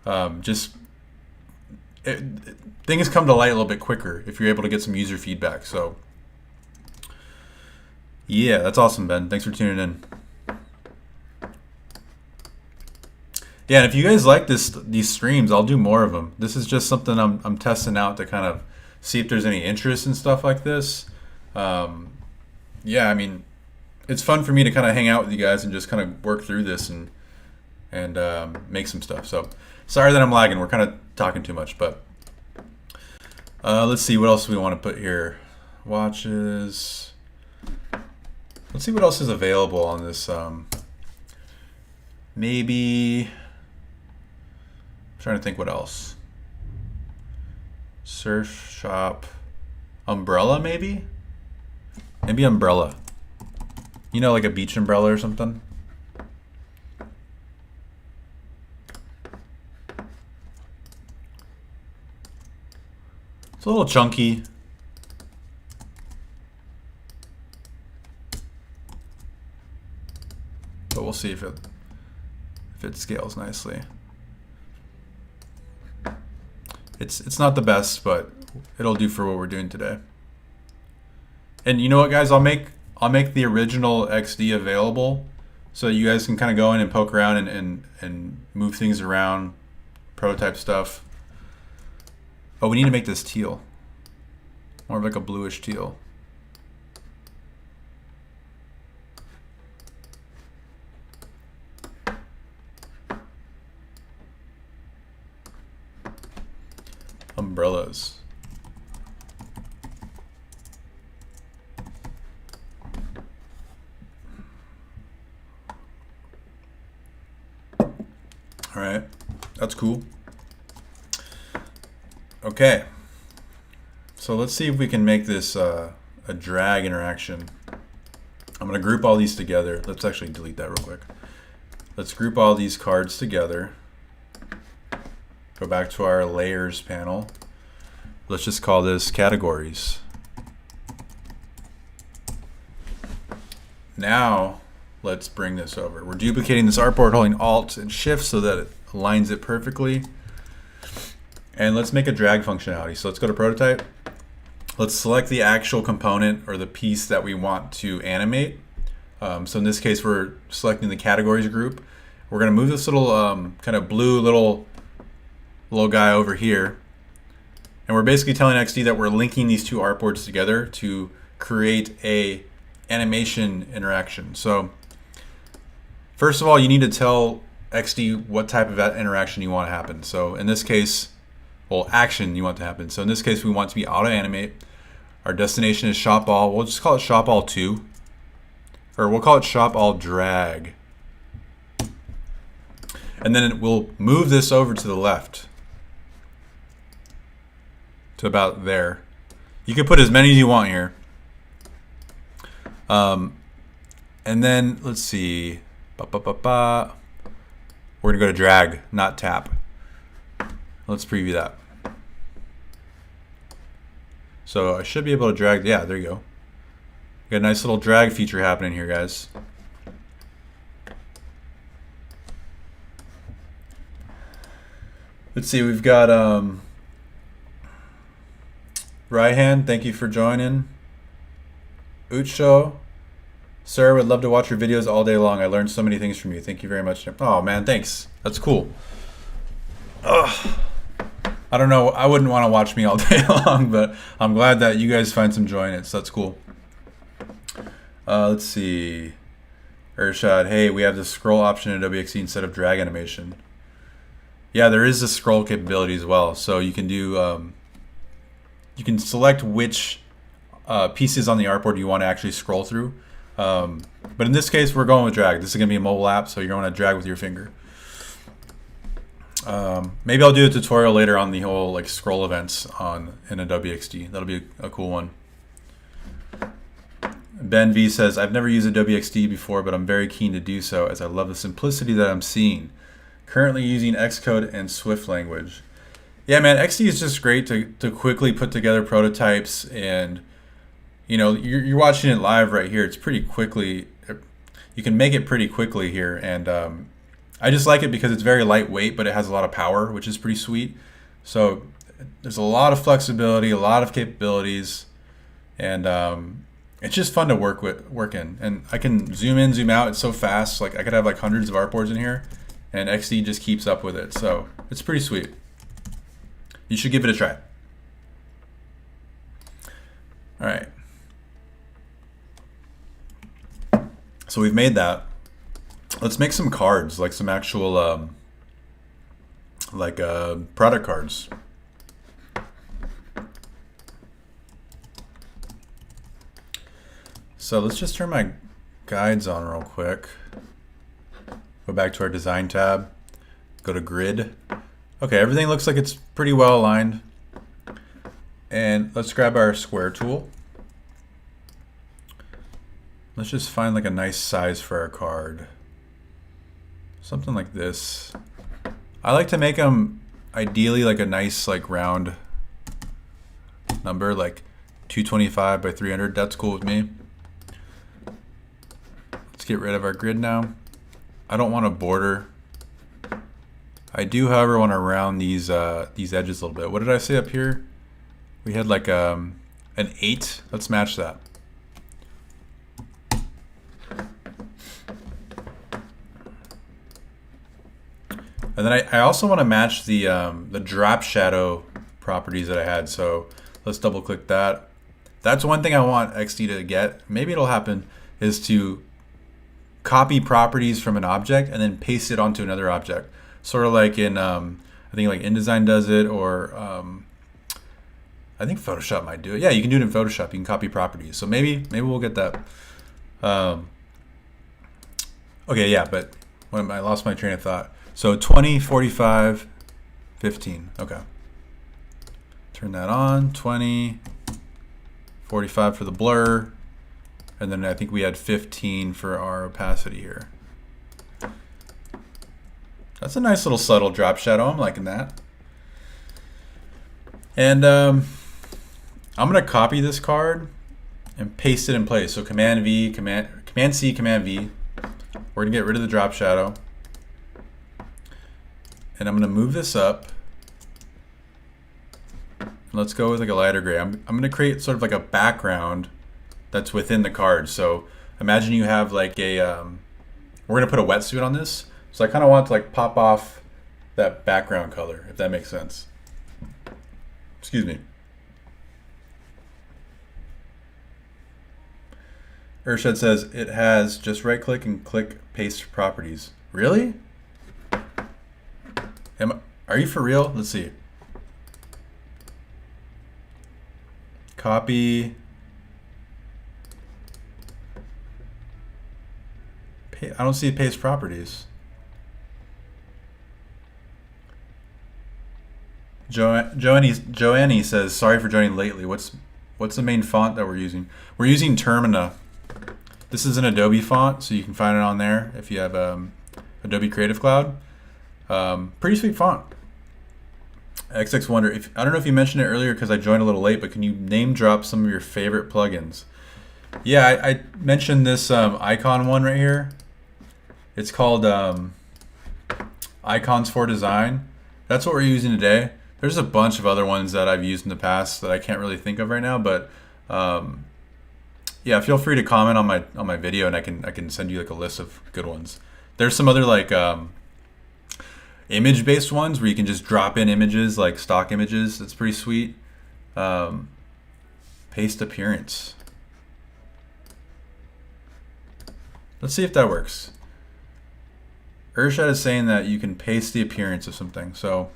things come to light a little bit quicker if you're able to get some user feedback. So yeah, that's awesome, Ben. Thanks for tuning in. Yeah, and if you guys like these streams, I'll do more of them. This is just something I'm testing out to kind of see if there's any interest in stuff like this. Yeah, I mean, it's fun for me to kind of hang out with you guys and just kind of work through this and make some stuff. So sorry that I'm lagging. We're kind of talking too much, but let's see what else we want to put here. Watches. Let's see what else is available on this. Maybe. I'm trying to think what else. Surf shop. Umbrella, maybe? Maybe umbrella. You know, like a beach umbrella or something? It's a little chunky. But we'll see if it scales nicely. It's not the best, but it'll do for what we're doing today. And you know what, guys? I'll make the original XD available so you guys can kind of go in and poke around and move things around, prototype stuff. Oh, we need to make this teal. More of like a bluish teal. Umbrellas. All right, that's cool. Okay, so let's see if we can make this a drag interaction. I'm gonna group all these together. Let's actually delete that real quick. Let's group all these cards together. Go back to our layers panel. Let's just call this categories. Now, let's bring this over. We're duplicating this artboard holding Alt and Shift so that it aligns it perfectly. And let's make a drag functionality. So let's go to prototype. Let's select the actual component or the piece that we want to animate. So in this case, we're selecting the categories group. We're gonna move this little kind of blue little guy over here. And we're basically telling XD that we're linking these two artboards together to create a animation interaction. So first of all, you need to tell XD what type of interaction you want to happen. So in this case, well, action you want to happen. So in this case, we want to be auto animate. Our destination is shop all. We'll just call it shop all 2. Or we'll call it shop all drag. And then we'll move this over to the left to about there. You can put as many as you want here. And then let's see. We're gonna go to drag, not tap. Let's preview that. So I should be able to drag. Yeah, there you go. Got a nice little drag feature happening here, guys. Let's see. We've got Raihan. Thank you for joining. Ucho. Sir, would love to watch your videos all day long. I learned so many things from you. Thank you very much. Oh man, thanks. That's cool. Ugh. I don't know. I wouldn't want to watch me all day long, but I'm glad that you guys find some joy in it. So that's cool. Let's see. Urshad, hey, we have the scroll option in Adobe XD instead of drag animation. Yeah, there is a scroll capability as well. So you can do. You can select which pieces on the artboard you want to actually scroll through. But in this case, we're going with drag. This is going to be a mobile app, so you're going to drag with your finger. Maybe I'll do a tutorial later on the whole like scroll events in Adobe XD. That'll be a cool one. Ben V says, I've never used Adobe XD before, but I'm very keen to do so as I love the simplicity that I'm seeing. Currently using Xcode and Swift language. Yeah, man, XD is just great to quickly put together prototypes, and you know, you're watching it live right here. It's pretty quickly. You can make it pretty quickly here, and I just like it because it's very lightweight, but it has a lot of power, which is pretty sweet. So there's a lot of flexibility, a lot of capabilities, and it's just fun to work in. And I can zoom in, zoom out. It's so fast. Like I could have like hundreds of artboards in here, and XD just keeps up with it. So it's pretty sweet. You should give it a try. All right. So we've made that. Let's make some cards, like some actual, product cards. So let's just turn my guides on real quick. Go back to our design tab. Go to grid. Okay, everything looks like it's pretty well aligned. And let's grab our square tool. Let's just find like a nice size for our card. Something like this. I like to make them ideally like a nice like round number, like 225 by 300. That's cool with me. Let's get rid of our grid now. I don't want a border. I do, however, want to round these edges a little bit. What did I say up here? We had like an 8. Let's match that. And then I also want to match the drop shadow properties that I had. So let's double click that. That's one thing I want XD to get. Maybe it'll happen, is to copy properties from an object and then paste it onto another object. Sort of like in, I think like InDesign does it, or I think Photoshop might do it. Yeah, you can do it in Photoshop. You can copy properties. So maybe we'll get that. Okay, yeah, but when I lost my train of thought. So 20, 45, 15. Okay. Turn that on. 20, 45 for the blur. And then I think we had 15 for our opacity here. That's a nice little subtle drop shadow. I'm liking that. And I'm going to copy this card and paste it in place. So Command V, Command C, Command V. We're going to get rid of the drop shadow. And I'm going to move this up. Let's go with like a lighter gray. I'm going to create sort of like a background that's within the card. So imagine you have like a, we're going to put a wetsuit on this. So I kind of want to like pop off that background color, if that makes sense. Excuse me. Urshad says it has, just right click and click paste properties. Really? Are you for real? Let's see. Copy. I don't see paste properties. Joanne says, sorry for joining lately. What's the main font that we're using? We're using Termina. This is an Adobe font, so you can find it on there if you have Adobe Creative Cloud. Pretty sweet font. XX Wonder, I don't know if you mentioned it earlier because I joined a little late, but can you name drop some of your favorite plugins? Yeah, I mentioned this icon one right here. It's called Icons for Design. That's what we're using today. There's a bunch of other ones that I've used in the past that I can't really think of right now, but yeah, feel free to comment on my video, and I can send you like a list of good ones. There's some other like image-based ones where you can just drop in images like stock images. That's pretty sweet. Paste appearance. Let's see if that works. Urshad is saying that you can paste the appearance of something, so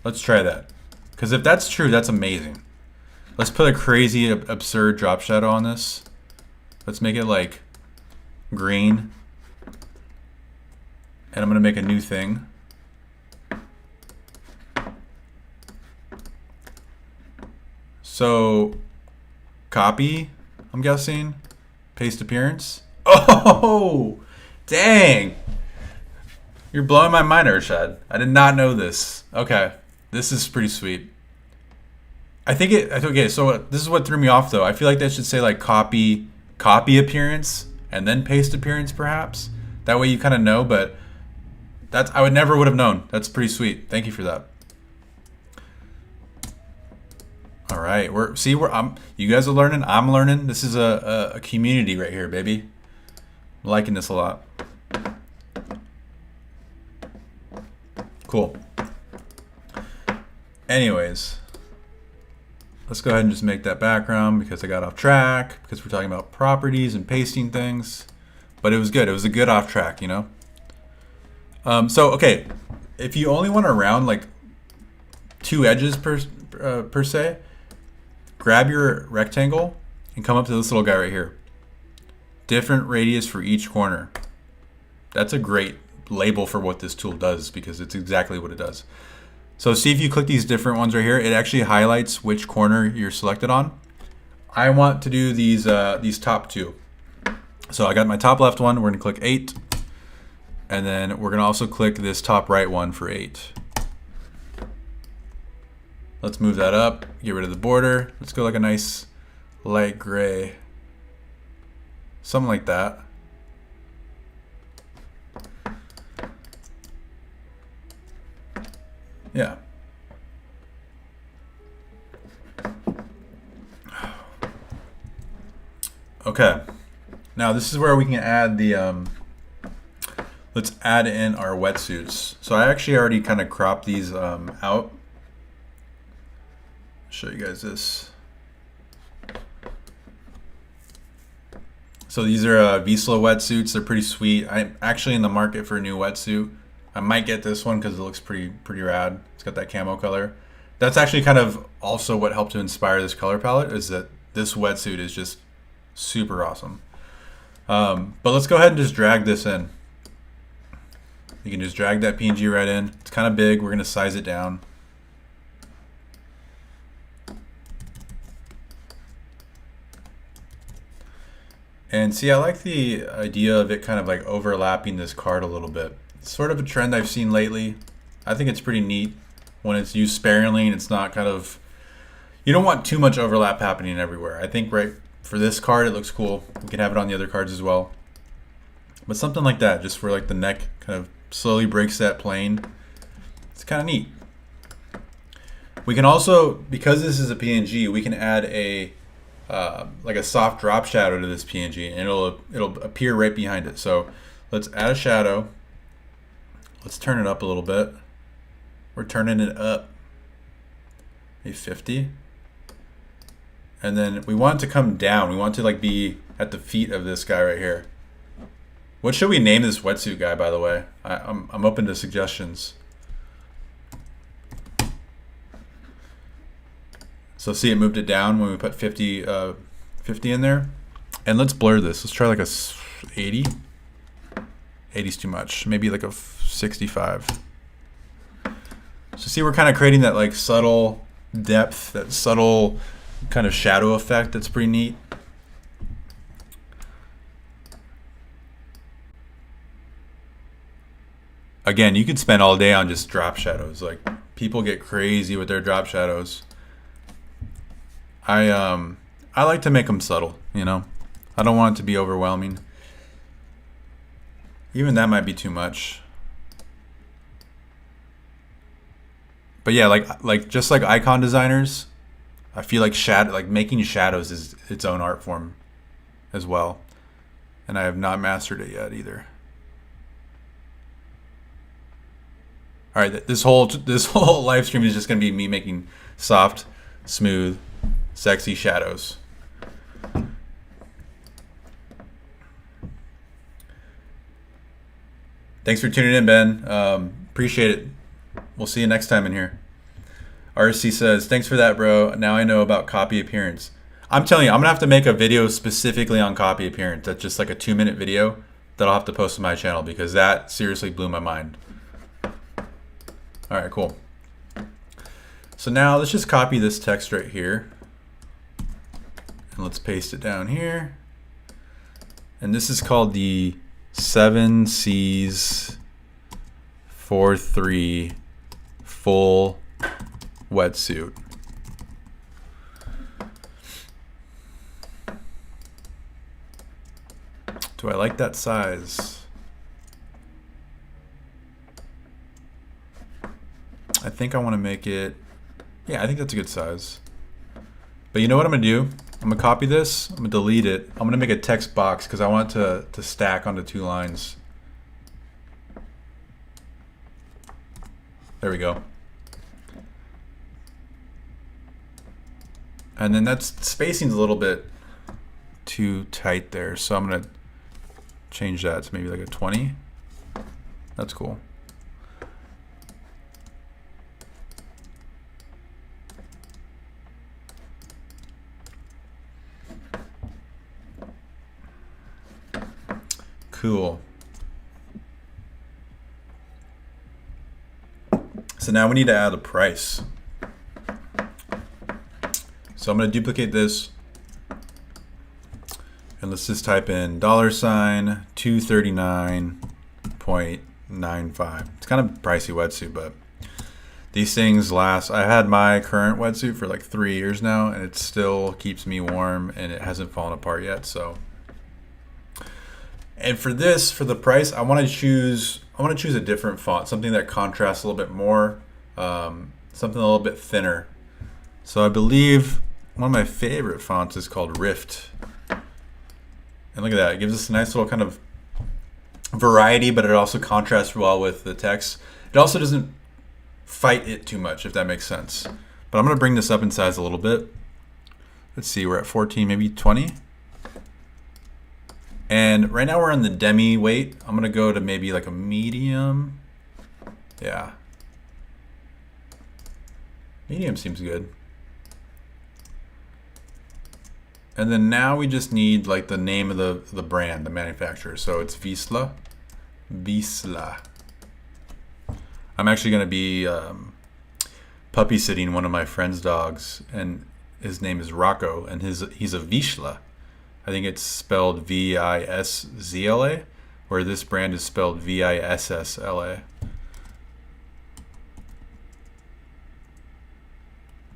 let's try that. Because if that's true, that's amazing. Let's put a crazy, absurd drop shadow on this. Let's make it like green. And I'm gonna make a new thing. So, copy, I'm guessing. Paste appearance. Oh, dang. You're blowing my mind, Urshad. I did not know this. Okay, this is pretty sweet. Okay, so this is what threw me off though. I feel like that should say like copy appearance and then paste appearance perhaps. That way you kind of know, but I would have known. That's pretty sweet. Thank you for that. All right, you guys are learning, I'm learning. This is a community right here, baby. I'm liking this a lot. Cool. Anyways, let's go ahead and just make that background because I got off track because we're talking about properties and pasting things. But it was good. It was a good off track, you know? So, okay, if you only want to round like 2 edges per se, grab your rectangle and come up to this little guy right here. Different radius for each corner. That's a great label for what this tool does because it's exactly what it does. So see if you click these different ones right here, it actually highlights which corner you're selected on. I want to do these top 2. So I got my top left one, we're gonna click 8. And then we're gonna also click this top right one for 8. Let's move that up, get rid of the border. Let's go like a nice light gray. Something like that. Yeah. Okay. Now this is where we can add the let's add in our wetsuits. So I actually already kind of cropped these out. Show you guys this. So these are Vizsla wetsuits. They're pretty sweet. I'm actually in the market for a new wetsuit. I might get this one because it looks pretty rad. It's got that camo color. That's actually kind of also what helped to inspire this color palette, is that this wetsuit is just super awesome. But let's go ahead and just drag this in. You can just drag that PNG right in. It's kind of big. We're going to size it down. And see, I like the idea of it kind of like overlapping this card a little bit. It's sort of a trend I've seen lately. I think it's pretty neat when it's used sparingly and it's not kind of, you don't want too much overlap happening everywhere. I think right for this card, it looks cool. We can have it on the other cards as well. But something like that, just where like the neck kind of slowly breaks that plane. It's kind of neat. We can also, because this is a PNG, we can add a like a soft drop shadow to this PNG, and it'll appear right behind it. So let's add a shadow. Let's turn it up a little bit. We're turning it up maybe 50. And then we want it to come down. We want it to like be at the feet of this guy right here. What should we name this wetsuit guy, by the way? I'm open to suggestions. So see, it moved it down when we put 50 in there. And let's blur this. Let's try like a 80. 80's too much. Maybe like a 65. So see, we're kind of creating that like subtle depth, that subtle kind of shadow effect that's pretty neat. Again, you could spend all day on just drop shadows. Like, people get crazy with their drop shadows. I like to make them subtle, you know. I don't want it to be overwhelming. Even that might be too much. But yeah, like just like icon designers, I feel like making shadows is its own art form as well. And I have not mastered it yet either. All right, this whole live stream is just going to be me making soft, smooth, sexy shadows. Thanks for tuning in, Ben. Appreciate it. We'll see you next time in here. RC says, thanks for that, bro. Now I know about copy appearance. I'm telling you, I'm going to have to make a video specifically on copy appearance. That's just like a 2-minute video that I'll have to post on my channel because that seriously blew my mind. All right, cool. So now let's just copy this text right here. And let's paste it down here. And this is called the 7Cs 43 full wetsuit. Do I like that size? I think I want to make it, yeah, I think that's a good size. But you know what I'm going to do? I'm going to copy this, I'm going to delete it. I'm going to make a text box because I want it to stack onto 2 lines. There we go. And then that's spacing's a little bit too tight there, so I'm going to change that to maybe like a 20. That's cool. Cool. So now we need to add a price. So I'm going to duplicate this and let's just type in $239.95. It's kind of pricey wetsuit, but these things last. I had my current wetsuit for like 3 years now and it still keeps me warm and it hasn't fallen apart yet. So, and for this, for the price, I want to choose a different font, something that contrasts a little bit more, something a little bit thinner. So I believe one of my favorite fonts is called Rift. And look at that, it gives us a nice little kind of variety, but it also contrasts well with the text. It also doesn't fight it too much, if that makes sense. But I'm gonna bring this up in size a little bit. Let's see, we're at 14, maybe 20. And right now we're on the demi weight. I'm gonna go to maybe like a medium. Yeah. Medium seems good. And then now we just need like the name of the brand, the manufacturer. So it's Vizsla. I'm actually gonna be puppy sitting one of my friend's dogs, and his name is Rocco, and he's a Vizsla. I think it's spelled Vizsla, where this brand is spelled Vissla.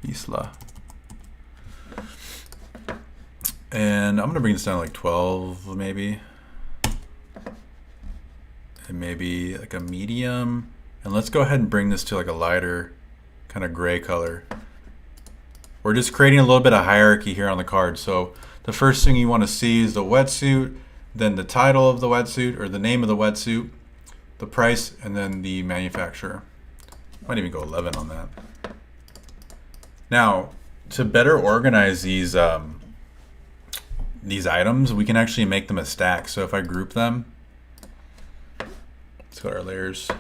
Vizsla. And I'm gonna bring this down to like 12 maybe. And maybe like a medium. And let's go ahead and bring this to like a lighter kind of gray color. We're just creating a little bit of hierarchy here on the card. So the first thing you want to see is the wetsuit, then the title of the wetsuit or the name of the wetsuit, the price, and then the manufacturer. Might even go 11 on that. Now, to better organize these items, we can actually make them a stack. So if I group them, let's go to our layers.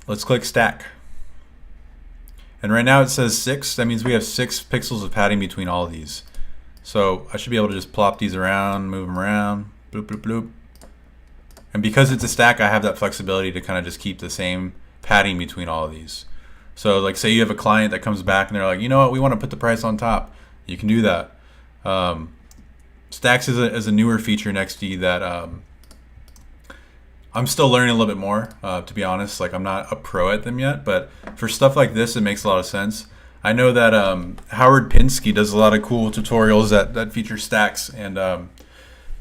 Let's click stack. And right now it says 6. That means we have 6 pixels of padding between all of these. So I should be able to just plop these around, move them around, bloop, bloop, bloop. And because it's a stack, I have that flexibility to kind of just keep the same padding between all of these. So like say you have a client that comes back and they're like, you know what, we want to put the price on top. You can do that. Stacks is a newer feature in XD that I'm still learning a little bit more, to be honest. Like, I'm not a pro at them yet, but for stuff like this, it makes a lot of sense. I know that Howard Pinsky does a lot of cool tutorials that feature stacks, and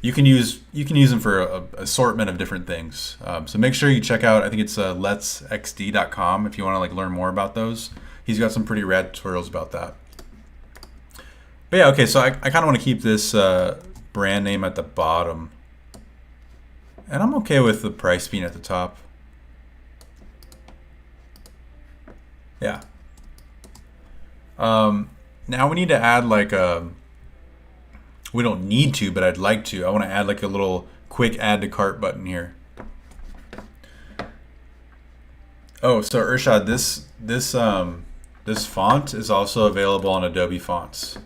you can use them for a assortment of different things. So make sure you check out. I think it's letsxd.com if you want to like learn more about those. He's got some pretty rad tutorials about that. But yeah, okay. So I kind of want to keep this brand name at the bottom. And I'm okay with the price being at the top. Yeah. Now we need to add like we don't need to, but I'd like to. I want to add like a little quick add to cart button here. Oh, so Urshad, this font is also available on Adobe Fonts.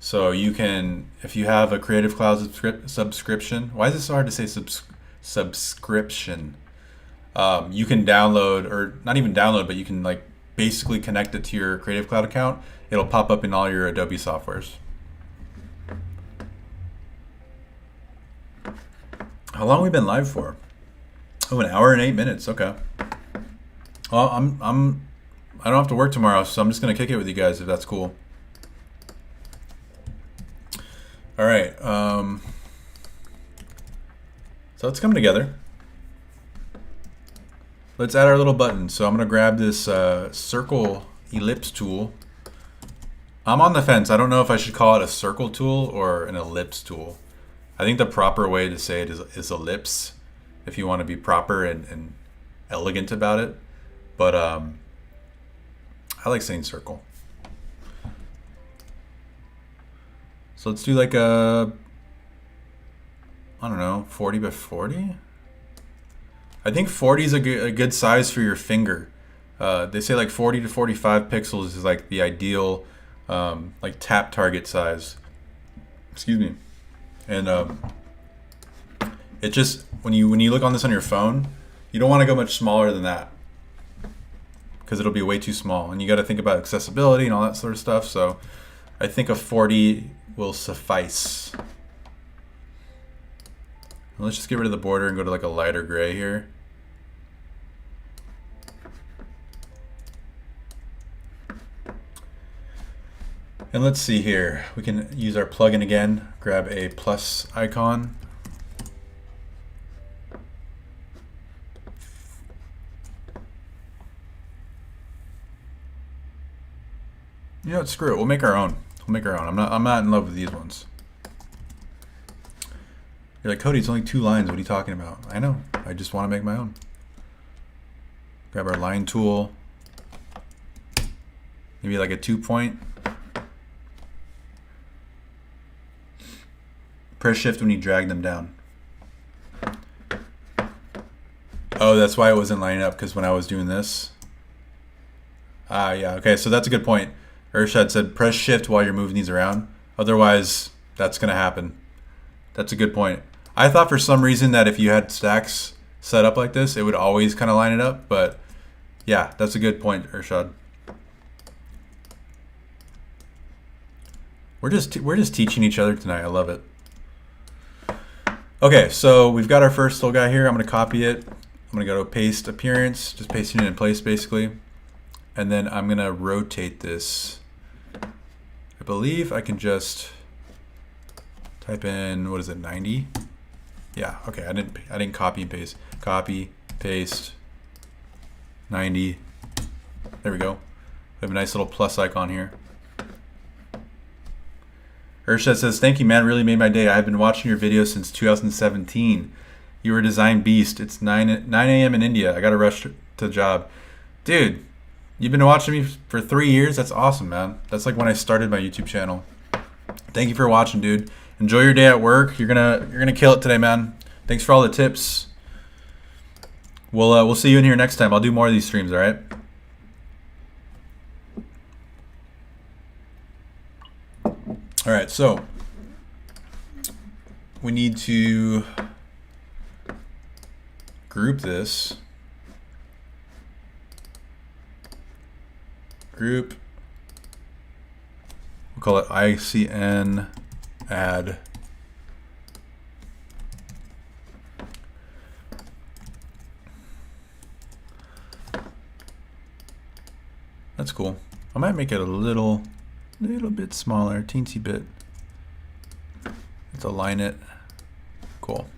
So you can, if you have a Creative Cloud subscription, why is it so hard to say subscription? You can download, or not even download, but you can like basically connect it to your Creative Cloud account. It'll pop up in all your Adobe softwares. How long have we been live for? Oh, an hour and 8 minutes. Okay. Well, I don't have to work tomorrow, so I'm just gonna kick it with you guys if that's cool. All right. So it's coming together. Let's add our little button. So I'm gonna grab this circle ellipse tool. I'm on the fence. I don't know if I should call it a circle tool or an ellipse tool. I think the proper way to say it is ellipse, if you want to be proper and elegant about it. But I like saying circle. So let's do like a, I don't know, 40 by 40? I think 40 is a good size for your finger. They say like 40 to 45 pixels is like the ideal like tap target size. Excuse me. And it just, when you look on this on your phone, you don't want to go much smaller than that because it'll be way too small. And you got to think about accessibility and all that sort of stuff. So I think a 40 will suffice. Let's just get rid of the border and go to like a lighter gray here. And let's see here. We can use our plugin again, grab a plus icon. You know what, screw it. We'll make our own. We'll make our own. I'm not in love with these ones. You're like, Cody, it's only 2 lines. What are you talking about? I know. I just want to make my own. Grab our line tool. Maybe like a 2-point. Press shift when you drag them down. Oh, that's why it wasn't lining up, because when I was doing this. Ah, yeah. Okay, so that's a good point. Urshad said press shift while you're moving these around. Otherwise, that's going to happen. That's a good point. I thought for some reason that if you had stacks set up like this, it would always kind of line it up. But yeah, that's a good point, Urshad. We're just teaching each other tonight. I love it. Okay, so we've got our first little guy here. I'm going to copy it. I'm going to go to paste appearance, just pasting it in place basically. And then I'm going to rotate this. I believe I can just type in, what is it, 90? Yeah, okay, I didn't copy and paste. Copy, paste, 90. There we go. We have a nice little plus icon here. Urshad says, thank you, man. Really made my day. I've been watching your videos since 2017. You were a design beast. It's 9 a.m. in India. I got to rush to the job. Dude, you've been watching me for 3 years? That's awesome, man. That's like when I started my YouTube channel. Thank you for watching, dude. Enjoy your day at work. You're gonna kill it today, man. Thanks for all the tips. We'll see you in here next time. I'll do more of these streams, all right? All right, so we need to group this. Group. We'll call it ICN add. That's cool. I might make it a little bit smaller, teensy bit. Let's align it. Cool.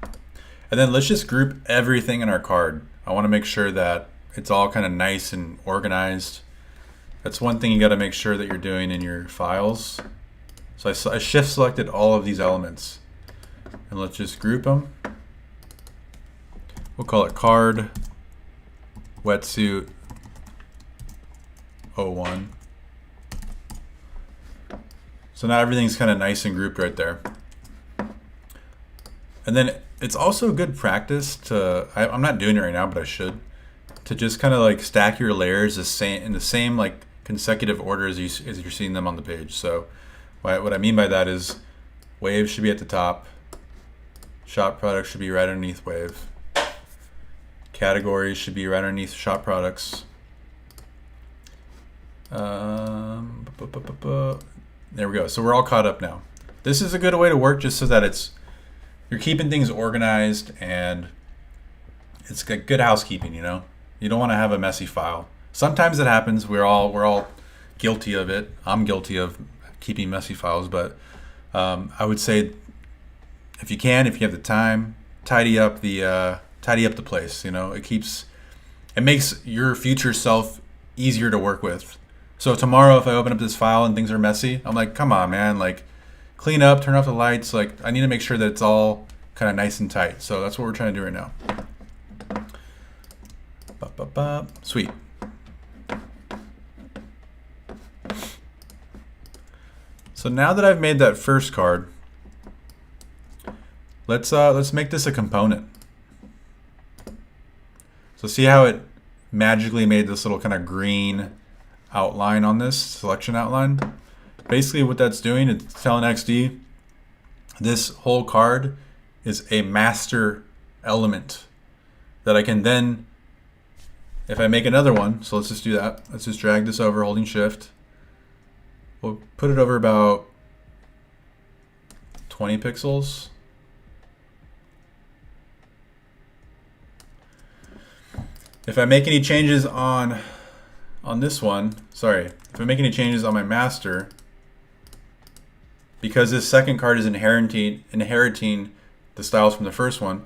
And then let's just group everything in our card. I want to make sure that it's all kind of nice and organized. That's one thing you got to make sure that you're doing in your files. So I shift selected all of these elements. And let's just group them. We'll call it card wetsuit 01. So now everything's kind of nice and grouped right there. And then it's also good practice to, I'm not doing it right now, but I should, to just kind of like stack your layers in the same like consecutive order as you're seeing them on the page. So what I mean by that is wave should be at the top, shop products should be right underneath wave, categories should be right underneath shop products. There we go. So we're all caught up now. This is a good way to work just so that you're keeping things organized and it's good housekeeping, you know? You don't want to have a messy file. Sometimes it happens. We're all guilty of it. I'm guilty of keeping messy files, but I would say if you have the time, tidy up the place, you know? It makes your future self easier to work with. So tomorrow if I open up this file and things are messy, I'm like, come on, man, like clean up, turn off the lights. Like I need to make sure that it's all kind of nice and tight. So that's what we're trying to do right now. Sweet. So now that I've made that first card, let's make this a component. So see how it magically made this little kind of green outline on this selection outline? Basically what that's doing, it's telling XD this whole card is a master element that I can then, if I make another one, so let's just do that. Let's just drag this over holding shift. We'll put it over about 20 pixels. If I make any changes on this one, if I make any changes on my master, because this second card is inheriting the styles from the first one,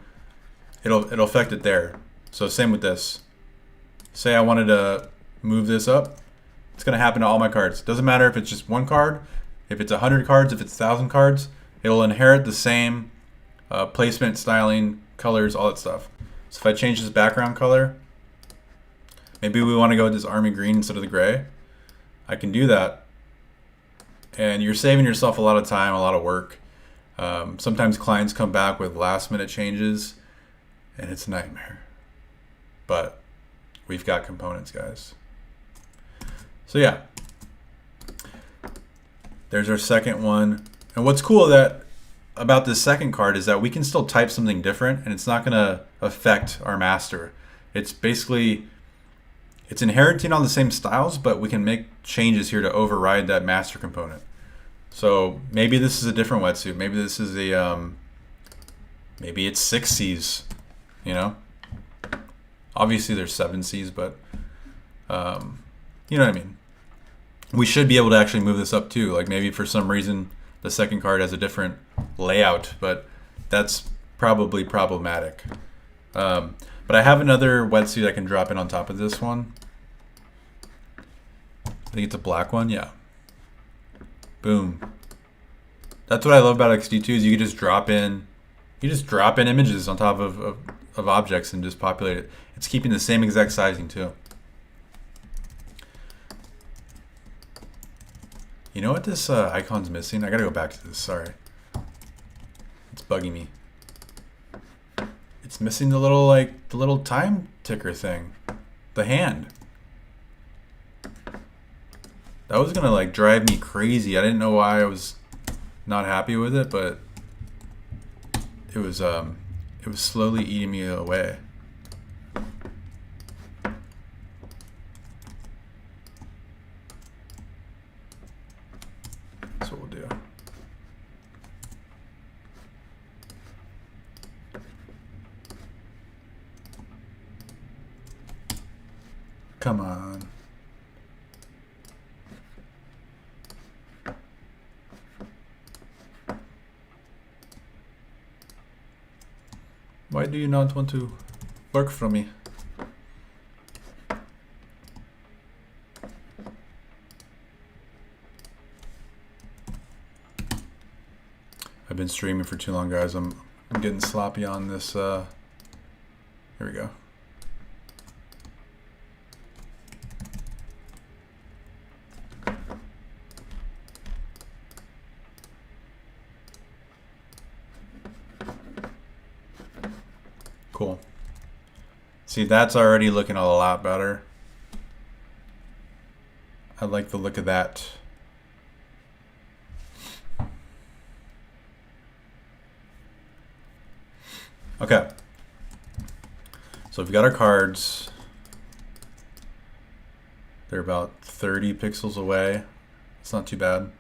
it'll affect it there. So same with this. Say I wanted to move this up, it's gonna happen to all my cards. Doesn't matter if it's just one card, if it's 100 cards, if it's 1,000 cards, it'll inherit the same placement, styling, colors, all that stuff. So if I change this background color, maybe we want to go with this army green instead of the gray, I can do that. And you're saving yourself a lot of time, a lot of work. Sometimes clients come back with last minute changes and it's a nightmare. But we've got components, guys. So yeah, there's our second one. And what's cool about this second card is that we can still type something different and it's not gonna affect our master. It's basically, it's inheriting all the same styles, but we can make changes here to override that master component. So maybe this is a different wetsuit. Maybe this is maybe it's 6 C's, you know? Obviously there's 7 C's, but you know what I mean? We should be able to actually move this up too. Like maybe for some reason the second card has a different layout, but that's probably problematic. But I have another wetsuit I can drop in on top of this one. I think it's a black one, yeah. Boom. That's what I love about XD2 is you can just drop in images on top of objects and just populate it. It's keeping the same exact sizing too. You know what this icon's missing? I gotta go back to this, sorry. It's bugging me. It's missing the little time ticker thing. The hand. That was gonna like drive me crazy. I didn't know why I was not happy with it, but it was slowly eating me away. That's what we'll do. Come on. Why do you not want to work for me? I've been streaming for too long, guys. I'm getting sloppy on this. Here we go. Cool. See, that's already looking a lot better. I like the look of that. Okay. So we've got our cards. They're about 30 pixels away. It's not too bad.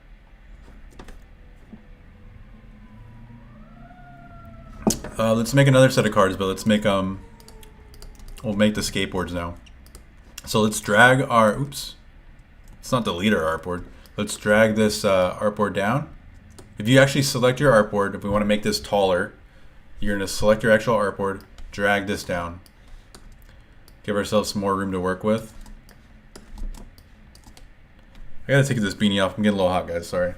Let's make another set of cards, but let's make we'll make the skateboards now. So let's drag our, oops, let's not delete our artboard. Let's drag this artboard down. If you actually select your artboard, if we want to make this taller, you're going to select your actual artboard, drag this down. Give ourselves some more room to work with. I gotta take this beanie off. I'm getting a little hot, guys. Sorry.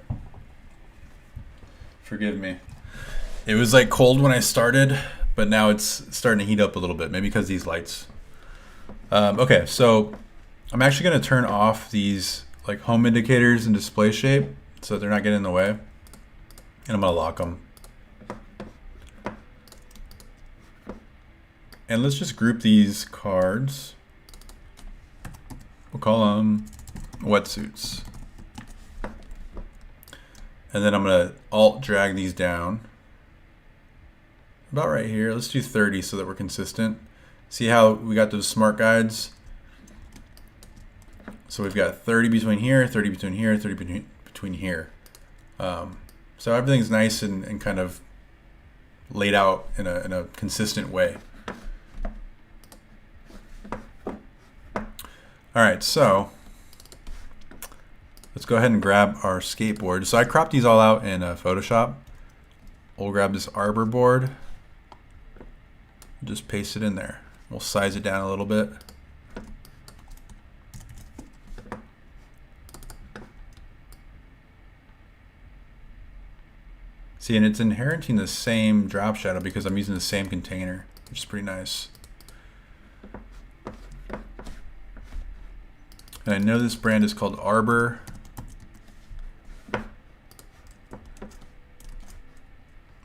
Forgive me. It was like cold when I started, but now it's starting to heat up a little bit, maybe because of these lights. Okay, so I'm actually going to turn off these like home indicators and display shape so they're not getting in the way. And I'm going to lock them. And let's just group these cards. We'll call them wetsuits. And then I'm going to alt drag these down. About right here. Let's do 30 so that we're consistent. See how we got those smart guides? So we've got 30 between here, 30 between here, 30 between here. So everything's nice and kind of laid out in a consistent way. All right, so let's go ahead and grab our skateboard. So I cropped these all out in Photoshop. We'll grab this arbor board. Just paste it in there. We'll size it down a little bit. See, and it's inheriting the same drop shadow because I'm using the same container, which is pretty nice. And I know this brand is called Arbor.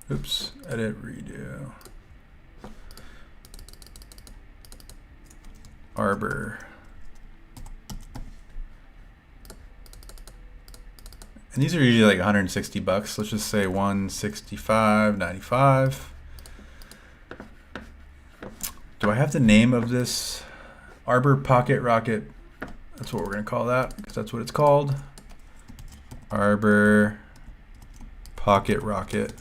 Oops, edit, redo. Arbor. And these are usually like 160 bucks. Let's just say 165.95. Do I have the name of this? Arbor Pocket Rocket. That's what we're going to call that because that's what it's called. Arbor Pocket Rocket.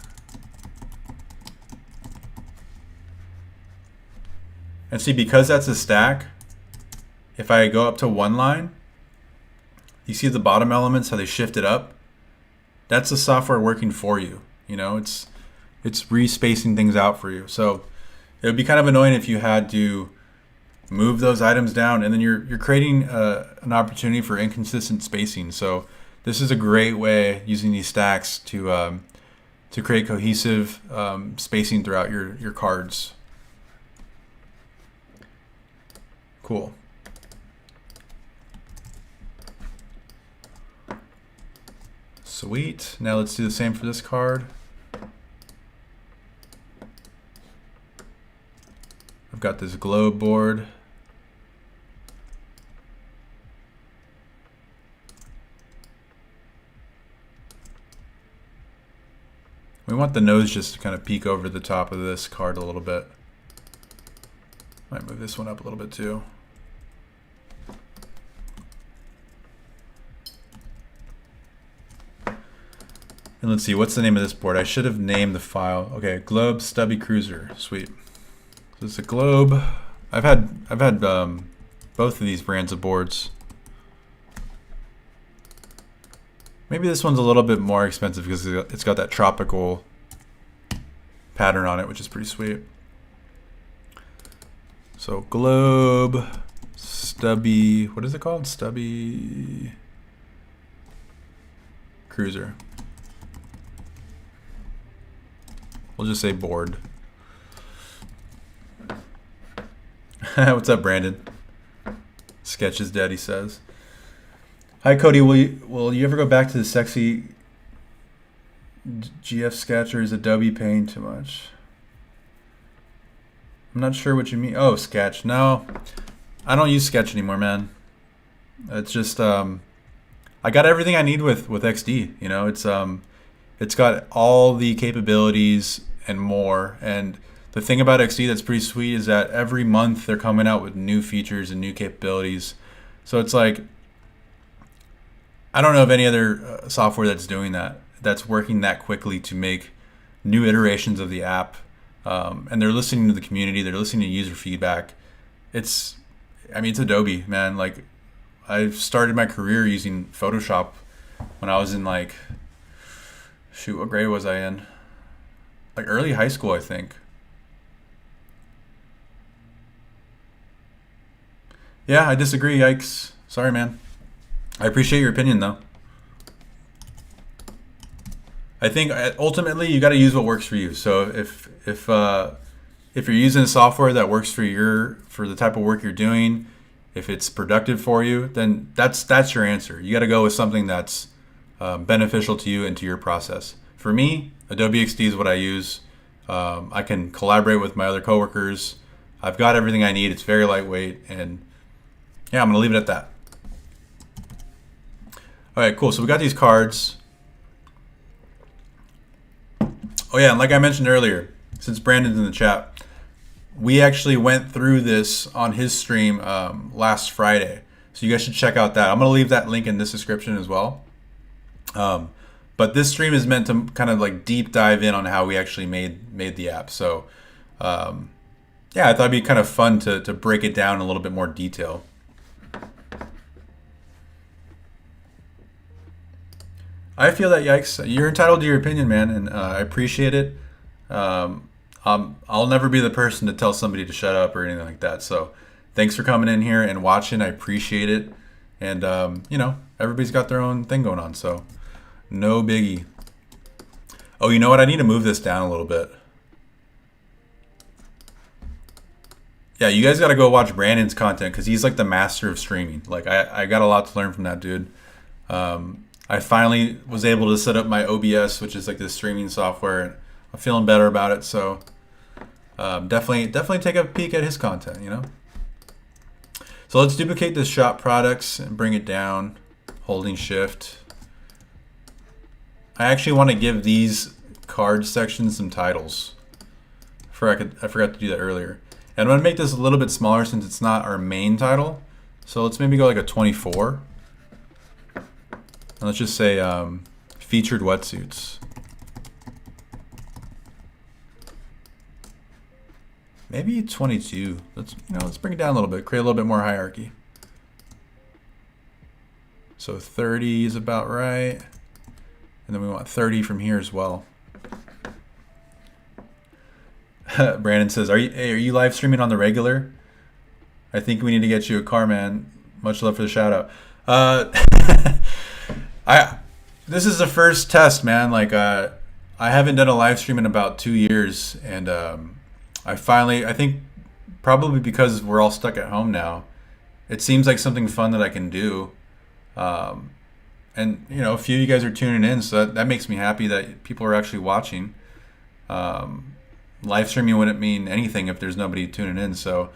And see, because that's a stack, if I go up to one line, you see the bottom elements, how they shift it up? That's the software working for you. You know, it's respacing things out for you. So it would be kind of annoying if you had to move those items down, and then you're creating an opportunity for inconsistent spacing. So this is a great way using these stacks to create cohesive spacing throughout your cards. Cool. Sweet. Now let's do the same for this card. I've got this globe board. We want the nose just to kind of peek over the top of this card a little bit. Might move this one up a little bit too. And let's see, what's the name of this board? I should have named the file. Okay, Globe Stubby Cruiser. Sweet. So it's a globe. I've had both both of these brands of boards. Maybe this one's a little bit more expensive because it's got that tropical pattern on it, which is pretty sweet. So Globe, Stubby, what is it called? Stubby Cruiser. We'll just say board. What's up, Brandon? Sketch is dead, he says. Hi, Cody. Will you ever go back to the sexy GF sketch, or is Adobe paying too much? I'm not sure what you mean. Oh, Sketch. No, I don't use Sketch anymore, man. It's just I got everything I need with XD. You know, it's got all the capabilities and more. And the thing about XD that's pretty sweet is that every month they're coming out with new features and new capabilities. So it's like, I don't know of any other software that's doing that, that's working that quickly to make new iterations of the app. And they're listening to the community, they're listening to user feedback. It's Adobe, man. Like, I started my career using Photoshop when I was in like, shoot, what grade was I in? Like early high school, I think. Yeah, I disagree, yikes. Sorry, man. I appreciate your opinion, though. I think ultimately you got to use what works for you. So if you're using software that works for the type of work you're doing, if it's productive for you, then that's your answer. You got to go with something that's beneficial to you and to your process. For me, Adobe XD is what I use. I can collaborate with my other coworkers. I've got everything I need. It's very lightweight, and yeah, I'm gonna leave it at that. All right, cool. So we got these cards. Oh yeah, and like I mentioned earlier, since Brandon's in the chat, we actually went through this on his stream last Friday. So you guys should check out that. I'm gonna leave that link in this description as well. But this stream is meant to kind of like deep dive in on how we actually made the app. So yeah, I thought it'd be kind of fun to break it down in a little bit more detail. I feel that, yikes. You're entitled to your opinion, man, and I appreciate it. I'll never be the person to tell somebody to shut up or anything like that. So thanks for coming in here and watching. I appreciate it. And, you know, everybody's got their own thing going on, so no biggie. Oh, you know what? I need to move this down a little bit. Yeah, you guys got to go watch Brandon's content because he's like the master of streaming. Like, I got a lot to learn from that dude. I finally was able to set up my OBS, which is like this streaming software, and I'm feeling better about it. So definitely take a peek at his content, you know. So let's duplicate the shop products and bring it down, holding shift. I actually want to give these card sections some titles. I forgot to do that earlier. And I'm gonna make this a little bit smaller since it's not our main title. So let's maybe go like a 24. And let's just say featured wetsuits. Maybe 22. Let's bring it down a little bit, create a little bit more hierarchy. So 30 is about right. And then we want 30 from here as well. Brandon says, are you live streaming on the regular? I think we need to get you a car, man. Much love for the shout out. This is the first test, man. Like I haven't done a live stream in about 2 years, and I think probably because we're all stuck at home now, it seems like something fun that I can do. And you know, a few of you guys are tuning in, so that makes me happy that people are actually watching. Live streaming wouldn't mean anything if there's nobody tuning in. So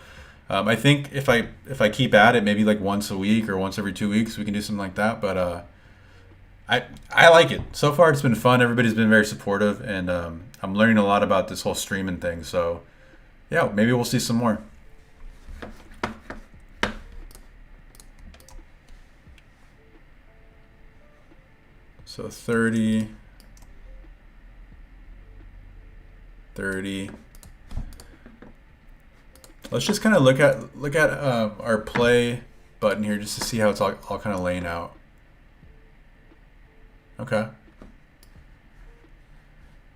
I think if I keep at it, maybe like once a week or once every 2 weeks, we can do something like that. But I like it. So far, it's been fun. Everybody's been very supportive, and I'm learning a lot about this whole streaming thing. So yeah, maybe we'll see some more. So 30, 30. Let's just kind of look at our play button here just to see how it's all kind of laying out. Okay.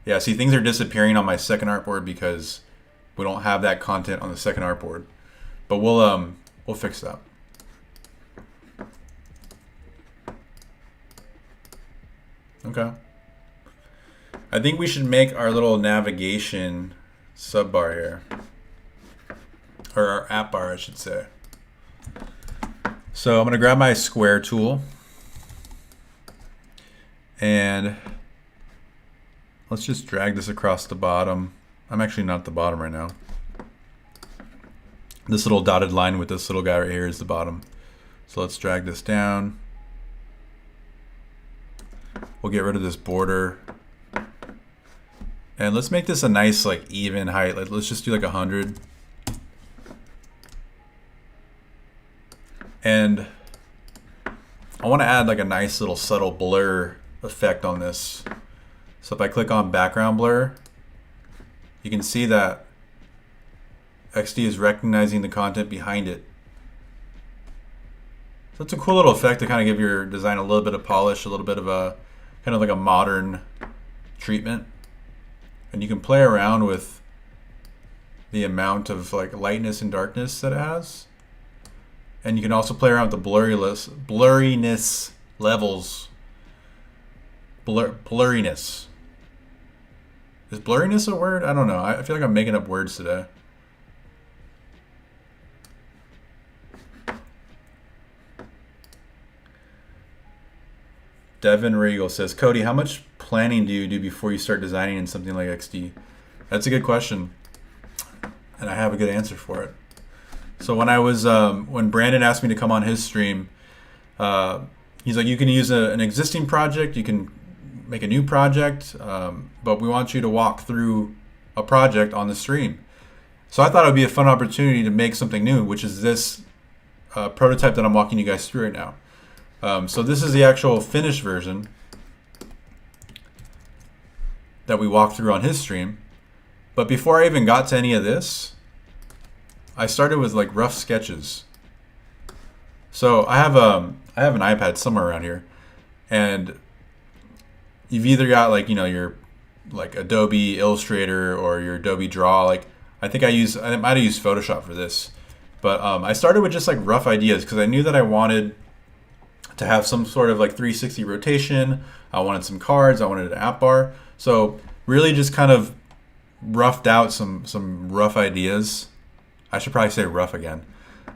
Yeah, see, things are disappearing on my second artboard because we don't have that content on the second artboard. But we'll fix that. Okay. I think we should make our little navigation subbar here. Or our app bar, I should say. So I'm going to grab my square tool. And let's just drag this across the bottom. I'm actually not at the bottom right now. This little dotted line with this little guy right here is the bottom. So let's drag this down. We'll get rid of this border. And let's make this a nice like even height. Let's just do like 100. And I want to add like a nice little subtle blur effect on this. So if I click on background blur, you can see that XD is recognizing the content behind it. So it's a cool little effect to kind of give your design a little bit of polish, a little bit of a kind of like a modern treatment. And you can play around with the amount of like lightness and darkness that it has. And you can also play around with the blurriness levels. Blurriness. Is blurriness a word? I don't know. I feel like I'm making up words today. Devin Regal says, Cody, how much planning do you do before you start designing in something like XD? That's a good question. And I have a good answer for it. So when I was, when Brandon asked me to come on his stream, he's like, you can use an existing project, you can make a new project, but we want you to walk through a project on the stream. So I thought it would be a fun opportunity to make something new, which is this prototype that I'm walking you guys through right now. So this is the actual finished version that we walked through on his stream. But before I even got to any of this, I started with like rough sketches. So I have an iPad somewhere around here, and you've either got like, you know, your like Adobe Illustrator or your Adobe Draw. Like I might have used Photoshop for this, but I started with just like rough ideas because I knew that I wanted to have some sort of like 360 rotation. I wanted some cards. I wanted an app bar. So really just kind of roughed out some rough ideas. I should probably say rough again.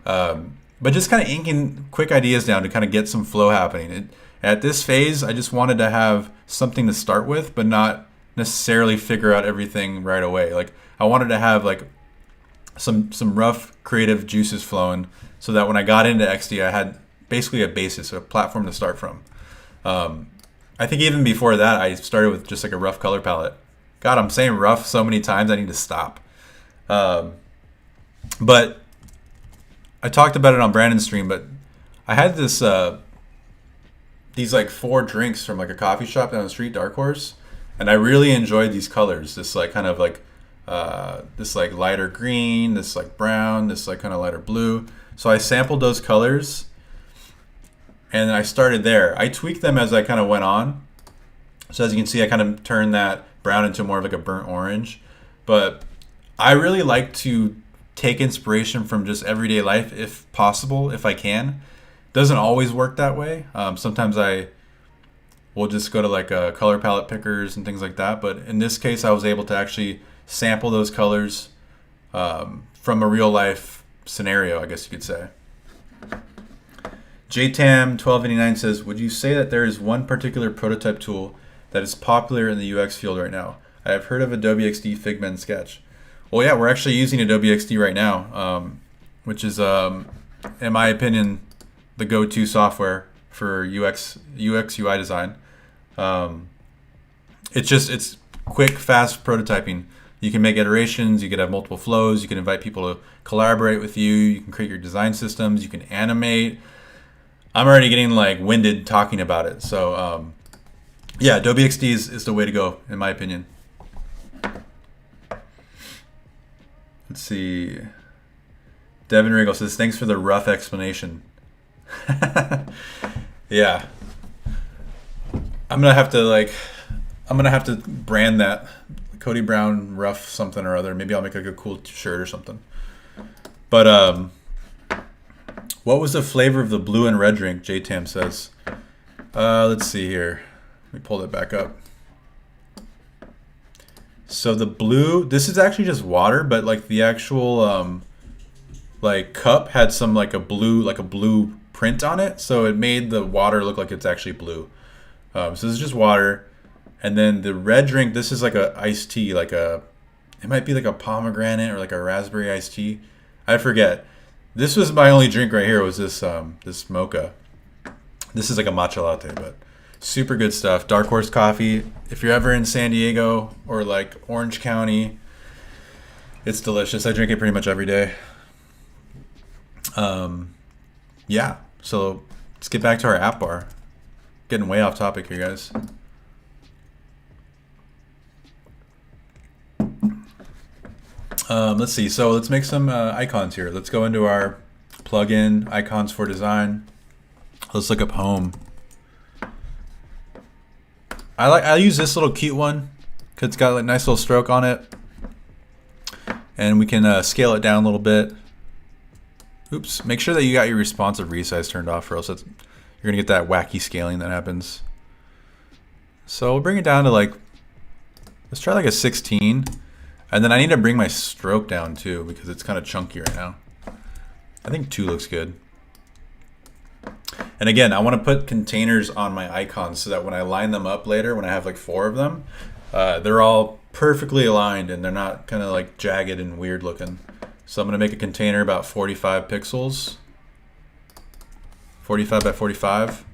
But just kind of inking quick ideas down to kind of get some flow happening. At this phase, I just wanted to have something to start with, but not necessarily figure out everything right away. Like I wanted to have like some rough creative juices flowing so that when I got into XD, I had basically a basis, a platform to start from. I think even before that, I started with just like a rough color palette. God, I'm saying rough so many times, I need to stop. But I talked about it on Brandon's stream, but I had this these like 4 drinks from like a coffee shop down the street, Dark Horse, and I really enjoyed these colors. This like kind of like this like lighter green, this like brown, this like kind of lighter blue. So I sampled those colors, and I started there. I tweaked them as I kind of went on. So as you can see, I kind of turned that brown into more of like a burnt orange. But I really like to take inspiration from just everyday life if possible, if I can. Doesn't always work that way. Sometimes I will just go to like color palette pickers and things like that. But in this case, I was able to actually sample those colors from a real life scenario, I guess you could say. JTAM1289 says, would you say that there is one particular prototype tool that is popular in the UX field right now? I have heard of Adobe XD, Figma, and Sketch. Well, yeah, we're actually using Adobe XD right now, which is, in my opinion, the go-to software for UX UI design. It's quick, fast prototyping. You can make iterations, you can have multiple flows, you can invite people to collaborate with you, you can create your design systems, you can animate. I'm already getting like winded talking about it. So yeah, Adobe XD is the way to go, in my opinion. Let's see. Devin Riggle says, thanks for the rough explanation. Yeah. I'm gonna have to brand that Cody Brown rough something or other. Maybe I'll make like a cool shirt or something. But what was the flavor of the blue and red drink? JTam says. Let's see here. Let me pull that back up. So the blue, this is actually just water, but like the actual like cup had some like a blue print on it, so it made the water look like it's actually blue. So this is just water, and then the red drink. This is like a iced tea, it might be like a pomegranate or like a raspberry iced tea. I forget. This was my only drink right here. Was this mocha? This is like a matcha latte, but super good stuff. Dark Horse Coffee. If you're ever in San Diego or like Orange County, it's delicious. I drink it pretty much every day. Yeah. So let's get back to our app bar. Getting way off topic here, guys. Let's see. So let's make some icons here. Let's go into our plugin icons for design. Let's look up home. I use this little cute one because it's got a nice little stroke on it, and we can scale it down a little bit. Oops. Make sure that you got your responsive resize turned off, or else you're gonna get that wacky scaling that happens. So we'll bring it down to let's try like a 16. And then I need to bring my stroke down too because it's kind of chunky right now. I think 2 looks good. And again, I want to put containers on my icons so that when I line them up later, when I have like 4 of them, they're all perfectly aligned and they're not kind of like jagged and weird looking. So I'm going to make a container about 45 pixels. 45 by 45.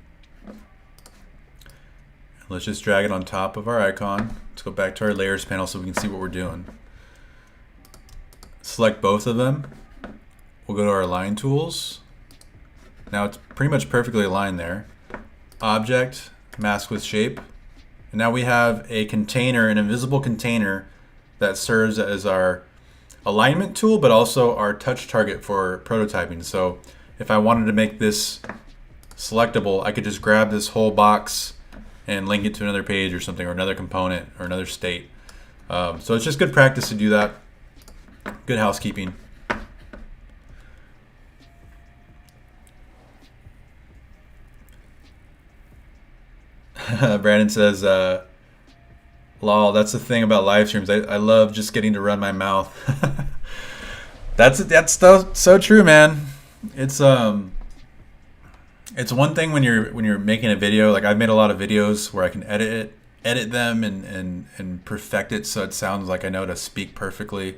Let's just drag it on top of our icon. Let's go back to our layers panel so we can see what we're doing. Select both of them. We'll go to our line tools. Now it's pretty much perfectly aligned there. Object, mask with shape. And now we have a container, an invisible container that serves as our alignment tool, but also our touch target for prototyping. So if I wanted to make this selectable, I could just grab this whole box and link it to another page or something, or another component or another state. So it's just good practice to do that. Good housekeeping. Brandon says, lol, that's the thing about live streams. I love just getting to run my mouth. That's so true, man. It's one thing when you're making a video. Like I've made a lot of videos where I can edit them and perfect it so it sounds like I know to speak perfectly.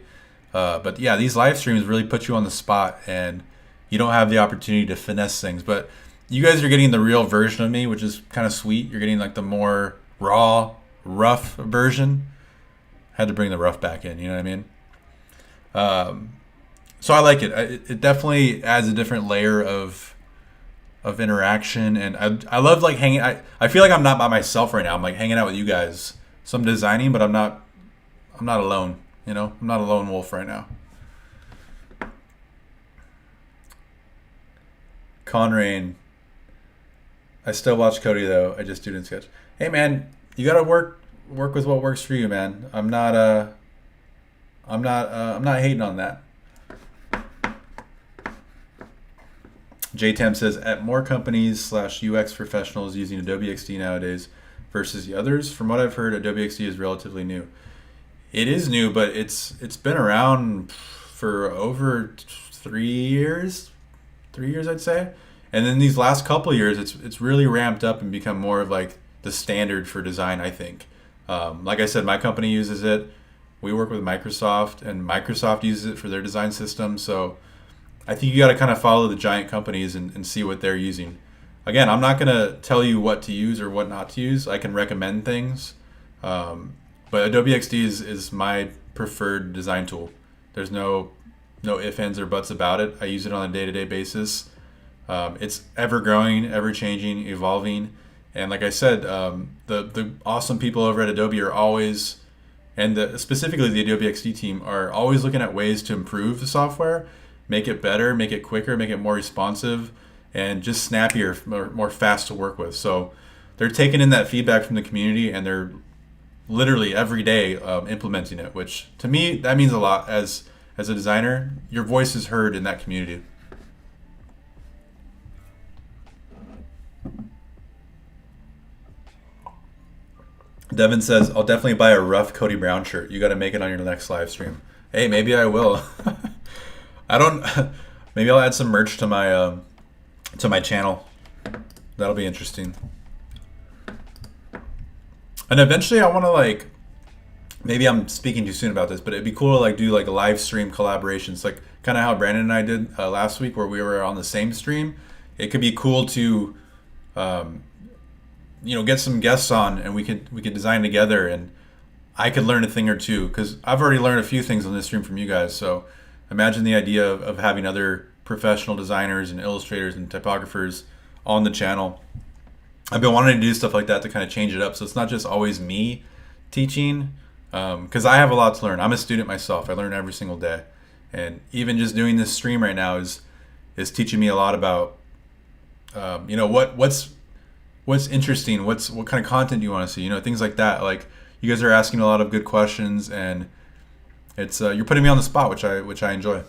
But yeah, these live streams really put you on the spot and you don't have the opportunity to finesse things. But you guys are getting the real version of me, which is kind of sweet. You're getting like the more raw, rough version. Had to bring the rough back in, you know what I mean? So I like it. It definitely adds a different layer of interaction, and I love like hanging. I feel like I'm not by myself right now. I'm like hanging out with you guys. So I'm designing, but I'm not alone. You know, I'm not a lone wolf right now. Conrain. I still watch Cody though. I just do it in Sketch. Hey man, you gotta work with what works for you, man. I'm not hating on that. JTam says, at more companies / UX professionals using Adobe XD nowadays versus the others. From what I've heard, Adobe XD is relatively new. It is new, but it's been around for over 3 years. 3 years, I'd say. And then these last couple of years, it's really ramped up and become more of like the standard for design, I think. Like I said, my company uses it. We work with Microsoft, and Microsoft uses it for their design system. So I think you got to kind of follow the giant companies and see what they're using. Again, I'm not going to tell you what to use or what not to use. I can recommend things. But Adobe XD is my preferred design tool. There's no ifs, ands, or buts about it. I use it on a day-to-day basis. It's ever-growing, ever-changing, evolving. And like I said, the awesome people over at Adobe are always, and specifically the Adobe XD team, are always looking at ways to improve the software. make it better, make it quicker, make it more responsive, and just snappier, more fast to work with. So they're taking in that feedback from the community, and they're literally every day implementing it, which to me, that means a lot. As a designer, your voice is heard in that community. Devin says, I'll definitely buy a rough Cody Brown shirt. You got to make it on your next live stream. Hey, maybe I will. I don't. Maybe I'll add some merch to my channel. That'll be interesting. And eventually, I want to like. Maybe I'm speaking too soon about this, but it'd be cool to like do like a live stream collaborations, like kind of how Brandon and I did last week, where we were on the same stream. It could be cool to, get some guests on, and we could design together, and I could learn a thing or two, because I've already learned a few things on this stream from you guys. So imagine the idea of having other professional designers and illustrators and typographers on the channel. I've been wanting to do stuff like that to kind of change it up, so it's not just always me teaching, because I have a lot to learn. I'm a student myself. I learn every single day, and even just doing this stream right now is teaching me a lot about what's interesting, what kind of content do you want to see, things like that. Like, you guys are asking a lot of good questions, and it's you're putting me on the spot, which I enjoy.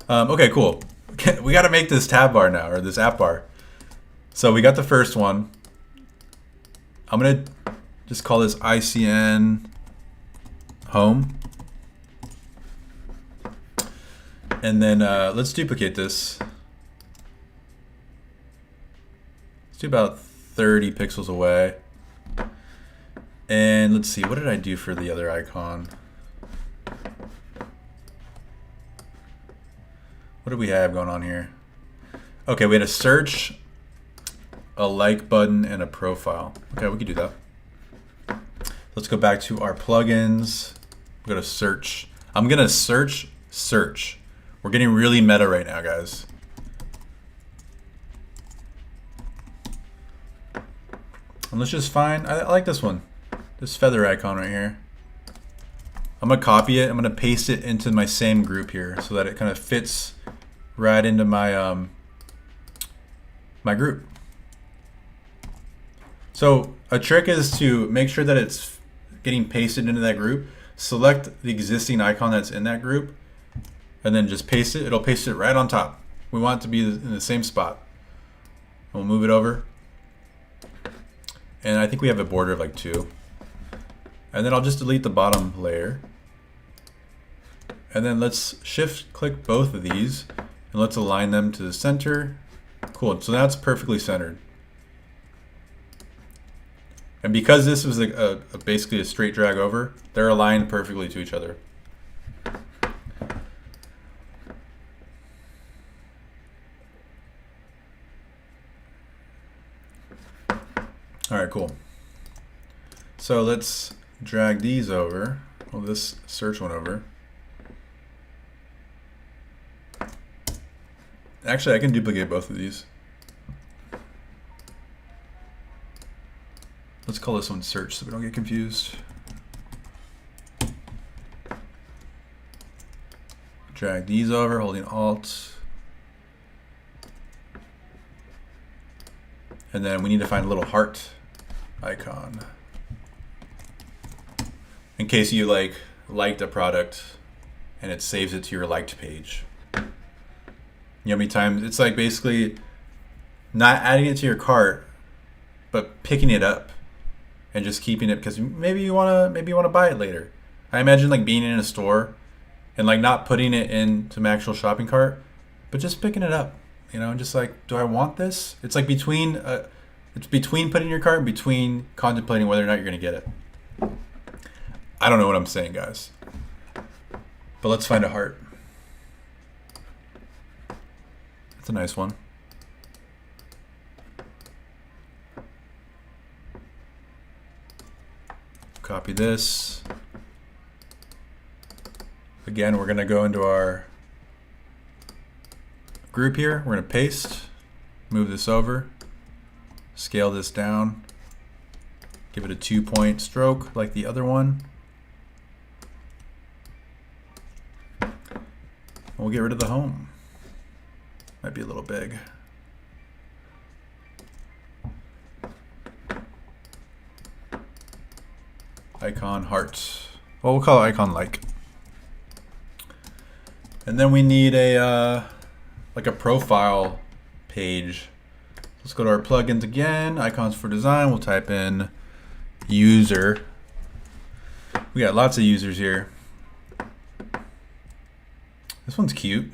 Okay, cool. We got to make this tab bar now, or this app bar. So we got the first one. I'm gonna just call this ICN home, and then let's duplicate this. Let's do about 30 pixels away. And let's see, what did I do for the other icon? What do we have going on here? Okay, we had a search, a like button, and a profile. Okay, we could do that. Let's go back to our plugins. Go to search. I'm gonna search. We're getting really meta right now, guys. And let's just find, I like this one. This feather icon right here. I'm gonna copy it. I'm gonna paste it into my same group here so that it kind of fits right into my my group. So a trick is to make sure that it's getting pasted into that group. Select the existing icon that's in that group, and then just paste it. It'll paste it right on top. We want it to be in the same spot. We'll move it over. And I think we have a border of like 2. And then I'll just delete the bottom layer. And then let's shift click both of these, and let's align them to the center. Cool, so that's perfectly centered. And because this was basically a straight drag over, they're aligned perfectly to each other. All right, cool. So let's drag these over. Well, this search one over. Actually, I can duplicate both of these. Let's call this one search so we don't get confused. Drag these over, holding Alt. And then we need to find a little heart icon. In case you liked a product and it saves it to your liked page. You know how many times it's like basically not adding it to your cart, but picking it up and just keeping it because maybe you wanna buy it later. I imagine like being in a store and like not putting it into my actual shopping cart, but just picking it up. Just like, do I want this? It's like between putting in your cart and between contemplating whether or not you're gonna get it. I don't know what I'm saying, guys. But let's find a heart. That's a nice one. Copy this. Again, we're gonna go into our group here. We're gonna paste, move this over, scale this down, give it a 2-point stroke like the other one. We'll get rid of the home. Might be a little big. Icon heart. Well, we'll call it icon like. And then we need a like a profile page. Let's go to our plugins again. Icons for design. We'll type in user. We got lots of users here. This one's cute.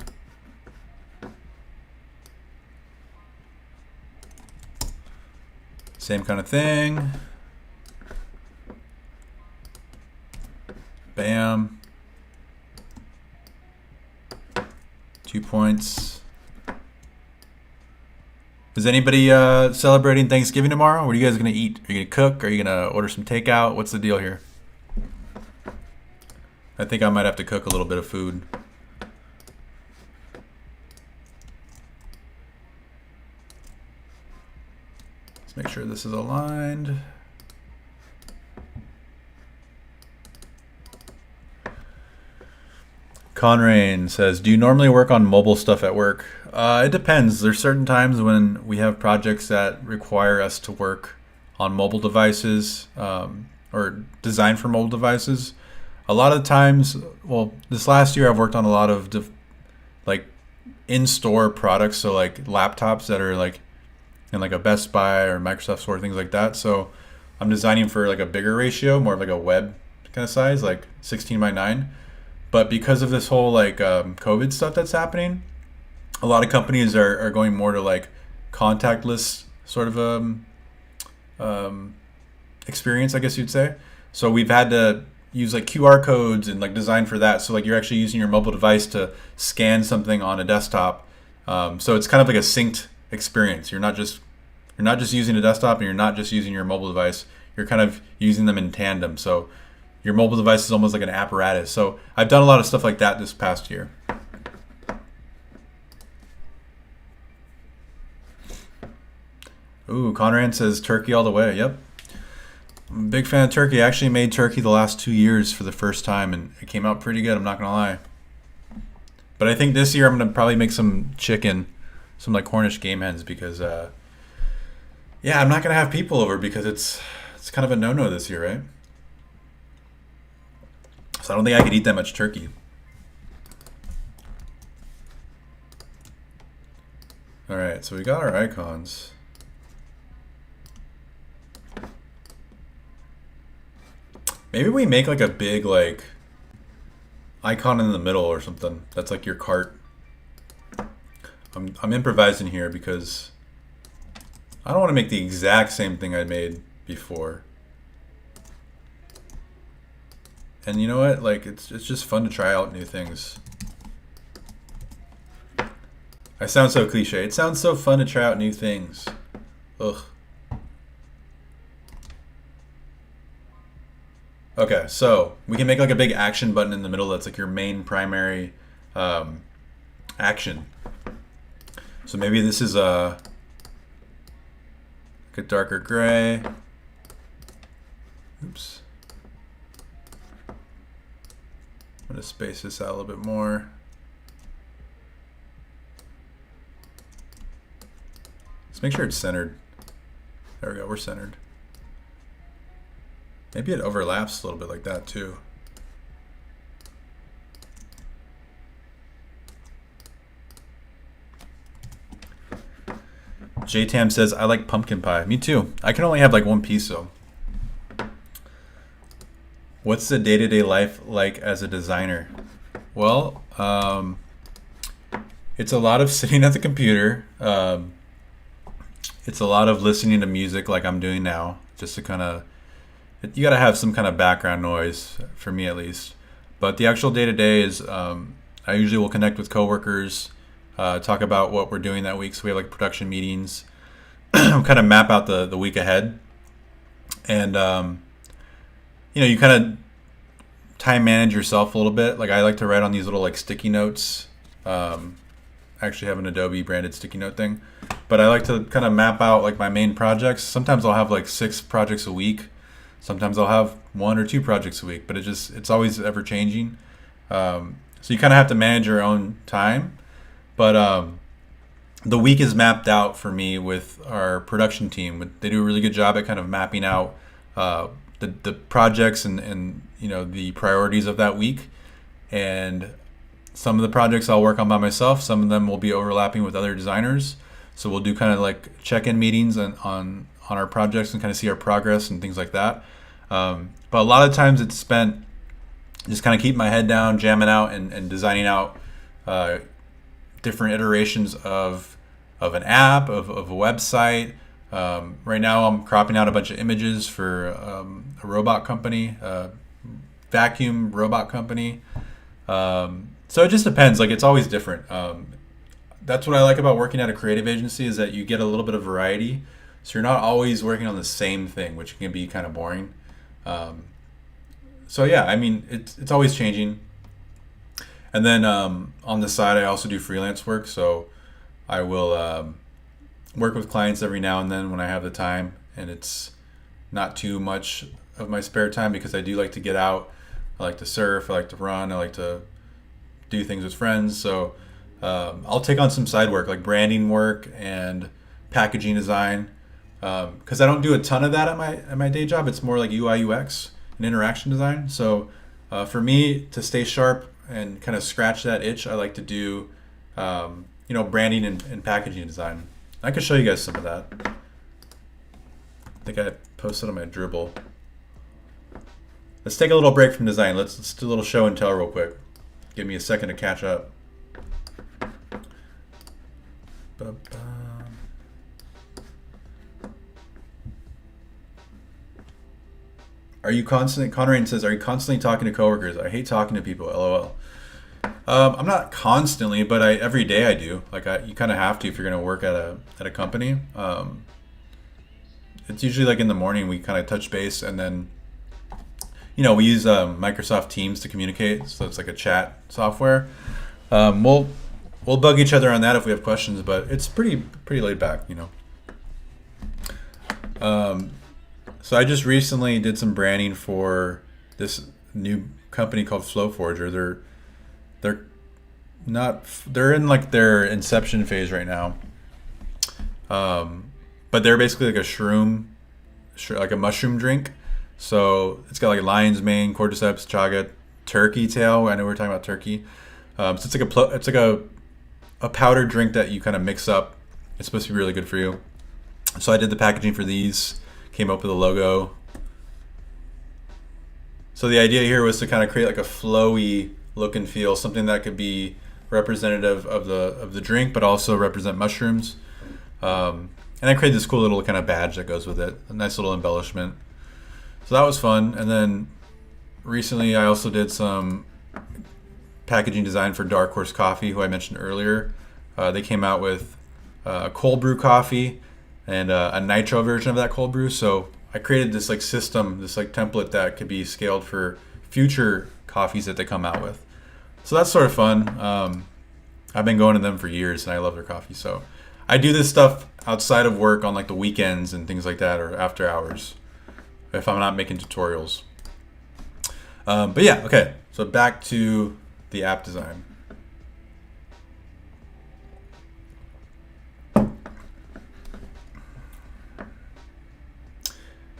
Same kind of thing. Bam. 2 points. Is anybody celebrating Thanksgiving tomorrow? What are you guys gonna eat? Are you gonna cook? Are you gonna order some takeout? What's the deal here? I think I might have to cook a little bit of food. Let's make sure this is aligned. Conrain says, do you normally work on mobile stuff at work? It depends. There's certain times when we have projects that require us to work on mobile devices or design for mobile devices. A lot of times, well, this last year I've worked on a lot of like in-store products, so like laptops that are like in like a Best Buy or Microsoft store, things like that. So I'm designing for like a bigger ratio, more of like a web kind of size, like 16:9. But because of this whole like COVID stuff that's happening, a lot of companies are going more to like contactless sort of experience, I guess you'd say. So we've had to use like QR codes and like design for that. So like you're actually using your mobile device to scan something on a desktop. So it's kind of like a synced experience. You're not just using a desktop and you're not just using your mobile device. You're kind of using them in tandem. So your mobile device is almost like an apparatus. So I've done a lot of stuff like that this past year. Ooh, Conrad says turkey all the way. Yep. I'm a big fan of turkey. I actually made turkey the last 2 years for the first time, and it came out pretty good, I'm not going to lie. But I think this year I'm going to probably make some chicken, some like Cornish game hens, because, yeah, I'm not going to have people over because it's kind of a no-no this year, right? So I don't think I could eat that much turkey. All right, so we got our icons. Maybe we make like a big like icon in the middle or something. That's like your cart. I'm improvising here because I don't want to make the exact same thing I made before. And you know what? Like it's just fun to try out new things. I sound so cliche. It sounds so fun to try out new things. Ugh. Okay, so we can make like a big action button in the middle that's like your main primary action. So maybe this is like a darker gray. Oops. I'm gonna space this out a little bit more. Let's make sure it's centered. There we go, we're centered. Maybe it overlaps a little bit like that too. JTam says, I like pumpkin pie. Me too. I can only have like one piece though. What's the day-to-day life like as a designer? Well, it's a lot of sitting at the computer. It's a lot of listening to music like I'm doing now, just to kind of, you got to have some kind of background noise, for me at least. But the actual day-to-day is I usually will connect with coworkers, talk about what we're doing that week. So we have like production meetings, kind of map out the week ahead. And, you know, you kind of time manage yourself a little bit. Like I like to write on these little like sticky notes. I actually have an Adobe branded sticky note thing. But I like to kind of map out like my main projects. Sometimes I'll have like 6 projects a week. Sometimes I'll have 1 or 2 projects a week, but it's always ever changing. And So you kind of have to manage your own time. But the week is mapped out for me with our production team. They do a really good job at kind of mapping out the projects and the priorities of that week. And some of the projects I'll work on by myself. Some of them will be overlapping with other designers. So we'll do kind of like check-in meetings on our projects and kind of see our progress and things like that. But a lot of times it's spent just kind of keeping my head down, jamming out, and designing out different iterations of an app, of a website. Right now I'm cropping out a bunch of images for a robot company, vacuum robot company. So it just depends. Like, it's always different. That's what I like about working at a creative agency, is that you get a little bit of variety. So you're not always working on the same thing, which can be kind of boring. So yeah, I mean, it's always changing. And then on the side, I also do freelance work. So I will work with clients every now and then when I have the time, and it's not too much of my spare time because I do like to get out. I like to surf. I like to run. I like to do things with friends. So I'll take on some side work like branding work and packaging design, because I don't do a ton of that at my day job. It's more like UI UX and interaction design. So for me to stay sharp and kind of scratch that itch, I like to do branding and packaging design. I could show you guys some of that. I think I posted on my Dribble. Let's take a little break from design. Let's do a little show and tell real quick. Give me a second to catch up. Are you constantly, Conrad says, are you constantly talking to coworkers? I hate talking to people, LOL. I'm not constantly, but every day I do. Like, you kind of have to if you're going to work at a company. It's usually like in the morning we kind of touch base, and then we use Microsoft Teams to communicate, so it's like a chat software. We'll bug each other on that if we have questions, but it's pretty laid back. So I just recently did some branding for this new company called Flowforger. They're in like their inception phase right now. But they're basically like a shroom, like a mushroom drink. So it's got like lion's mane, cordyceps, chaga, turkey tail. I know we're talking about turkey. So it's like a powdered drink that you kind of mix up. It's supposed to be really good for you. So I did the packaging for these, came up with a logo. So the idea here was to kind of create like a flowy look and feel, something that could be representative of the drink, but also represent mushrooms. And I created this cool little kind of badge that goes with it, a nice little embellishment. So that was fun. And then recently I also did some packaging design for Dark Horse Coffee, who I mentioned earlier. They came out with a cold brew coffee and a nitro version of that cold brew. So I created this like system, this like template that could be scaled for future coffees that they come out with. So that's sort of fun. I've been going to them for years and I love their coffee. So I do this stuff outside of work on like the weekends and things like that, or after hours if I'm not making tutorials. But yeah, okay. So back to the app design.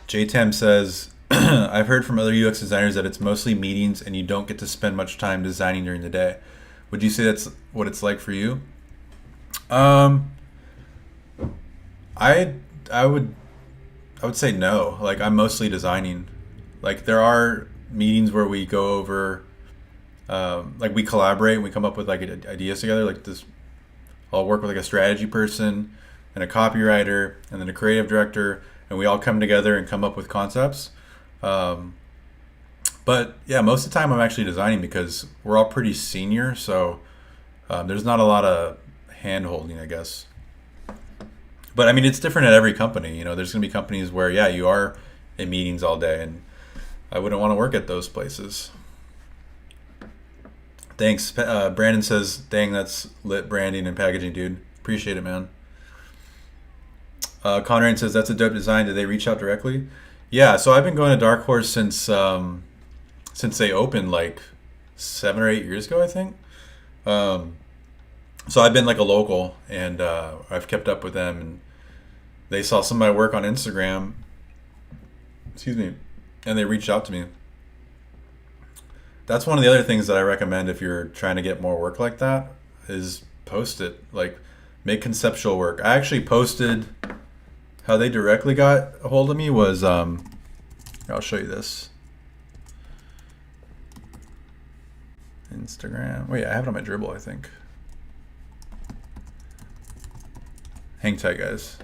JTAM says, I've heard from other UX designers that it's mostly meetings and you don't get to spend much time designing during the day. Would you say that's what it's like for you? I would say no. Like, I'm mostly designing. Like, there are meetings where we go over, like we collaborate and we come up with like ideas together. Like this, I'll work with like a strategy person and a copywriter and then a creative director, and we all come together and come up with concepts. But yeah, most of the time I'm actually designing because we're all pretty senior, so there's not a lot of hand holding, I guess. But I mean, it's different at every company. There's going to be companies where, yeah, you are in meetings all day, and I wouldn't want to work at those places. Thanks. Brandon says, dang, that's lit branding and packaging, dude. Appreciate it, man. Conrad says, that's a dope design. Did they reach out directly? Yeah, so I've been going to Dark Horse since they opened like 7 or 8 years ago, I think. Um, so I've been like a local, and I've kept up with them, and they saw some of my work on Instagram. Excuse me, and they reached out to me. That's one of the other things that I recommend if you're trying to get more work like that is post it. Like, make conceptual work. I actually posted how they directly got a hold of me was I'll show you this. Instagram. Wait, I have it on my dribble, I think. Hang tight, guys.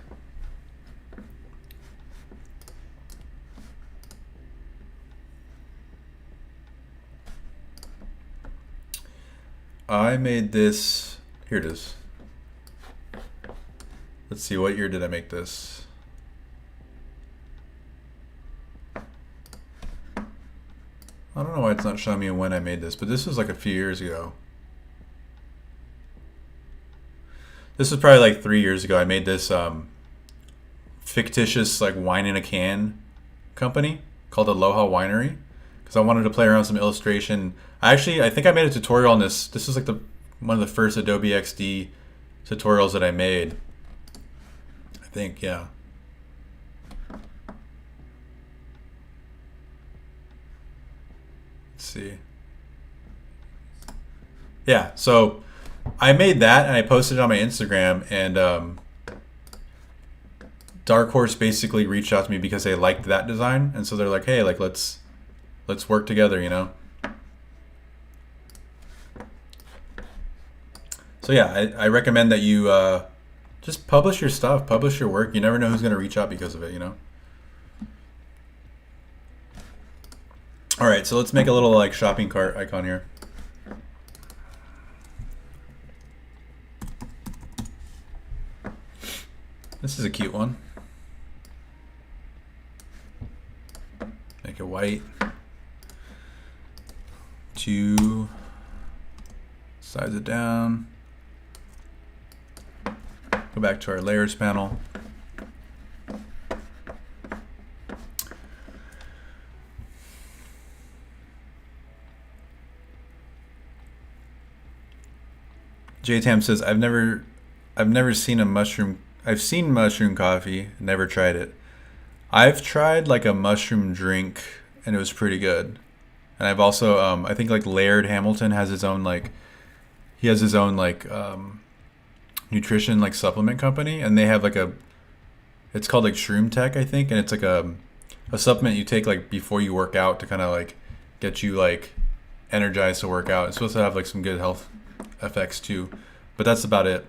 I made this. Here it is. Let's see, what year did I make this? I don't know why it's not showing me when I made this, but this was like a few years ago. This was probably like 3 years ago. I made this fictitious like wine in a can company called Aloha Winery because I wanted to play around with some illustration. I think I made a tutorial on this. This was like one of the first Adobe XD tutorials that I made. I think, yeah. Let's see. Yeah, so I made that and I posted it on my Instagram, and Dark Horse basically reached out to me because they liked that design, and so they're like, hey, like let's work together, you know. So yeah, I recommend that you just publish your stuff, publish your work. You never know who's going to reach out because of it, you know. All right, so let's make a little like shopping cart icon here. This is a cute one. Make it white. 2, size it down. Go back to our layers panel. JTam says, I've never seen a mushroom. I've seen mushroom coffee, never tried it. I've tried like a mushroom drink, and it was pretty good. And I've also, I think like Laird Hamilton has his own like, he has his own like nutrition like supplement company, and they have like it's called like Shroom Tech, I think, and it's like a supplement you take like before you work out to kind of like get you like energized to work out. It's supposed to have like some good health effects too, but that's about it.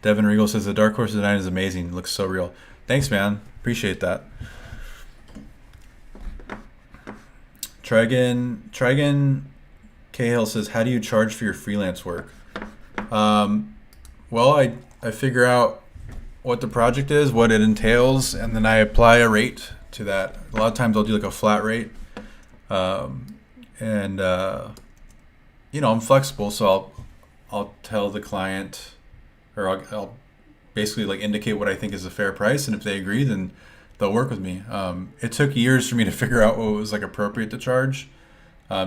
Devin Regal says the Dark Horse design is amazing. It looks so real. Thanks, man. Appreciate that. Try again. Cahill says, how do you charge for your freelance work? Well, I figure out what the project is, what it entails, and then I apply a rate to that. A lot of times I'll do like a flat rate. And you know, I'm flexible, so I'll tell the client, or I'll basically like indicate what I think is a fair price, and if they agree, then they'll work with me. It took years for me to figure out what was like appropriate to charge.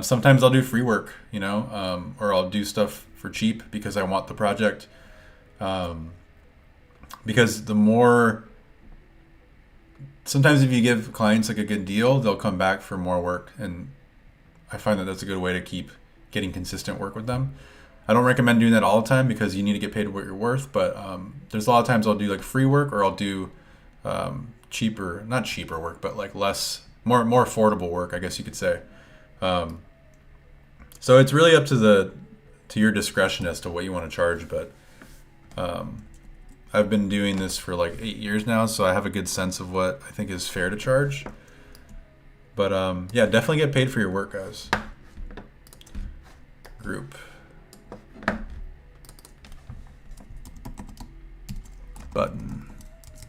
Sometimes I'll do free work, you know, or I'll do stuff for cheap because I want the project. Because sometimes if you give clients like a good deal, they'll come back for more work, and I find that that's a good way to keep getting consistent work with them. I don't recommend doing that all the time because you need to get paid what you're worth, but there's a lot of times I'll do like free work, or I'll do not cheaper work, but like more affordable work, I guess you could say. So it's really up to your discretion as to what you want to charge, but I've been doing this for like 8 years now, so I have a good sense of what I think is fair to charge. But yeah, definitely get paid for your work, guys. Group. Button.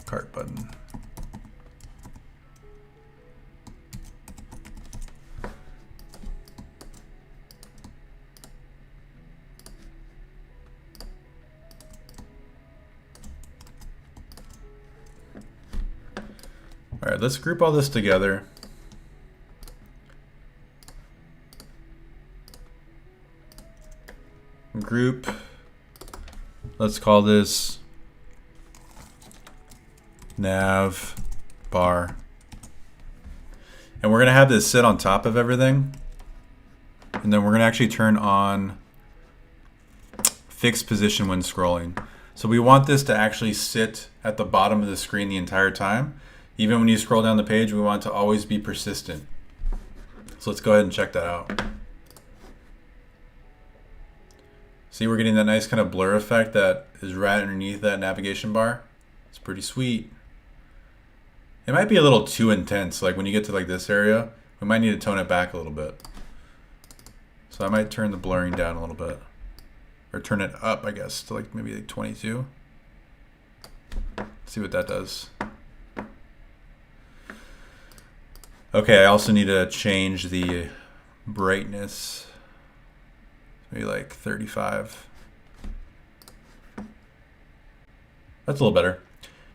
Cart button. All right, let's group all this together. group. Let's call this nav bar. And we're going to have this sit on top of everything. And then we're going to actually turn on fixed position when scrolling. So we want this to actually sit at the bottom of the screen the entire time. Even when you scroll down the page, we want it to always be persistent. So let's go ahead and check that out. See, we're getting that nice kind of blur effect that is right underneath that navigation bar. It's pretty sweet. It might be a little too intense. Like when you get to like this area, we might need to tone it back a little bit. So I might turn the blurring down a little bit. Or turn it up, I guess, to like maybe like 22. See what that does. Okay, I also need to change the brightness. Maybe like 35. That's a little better.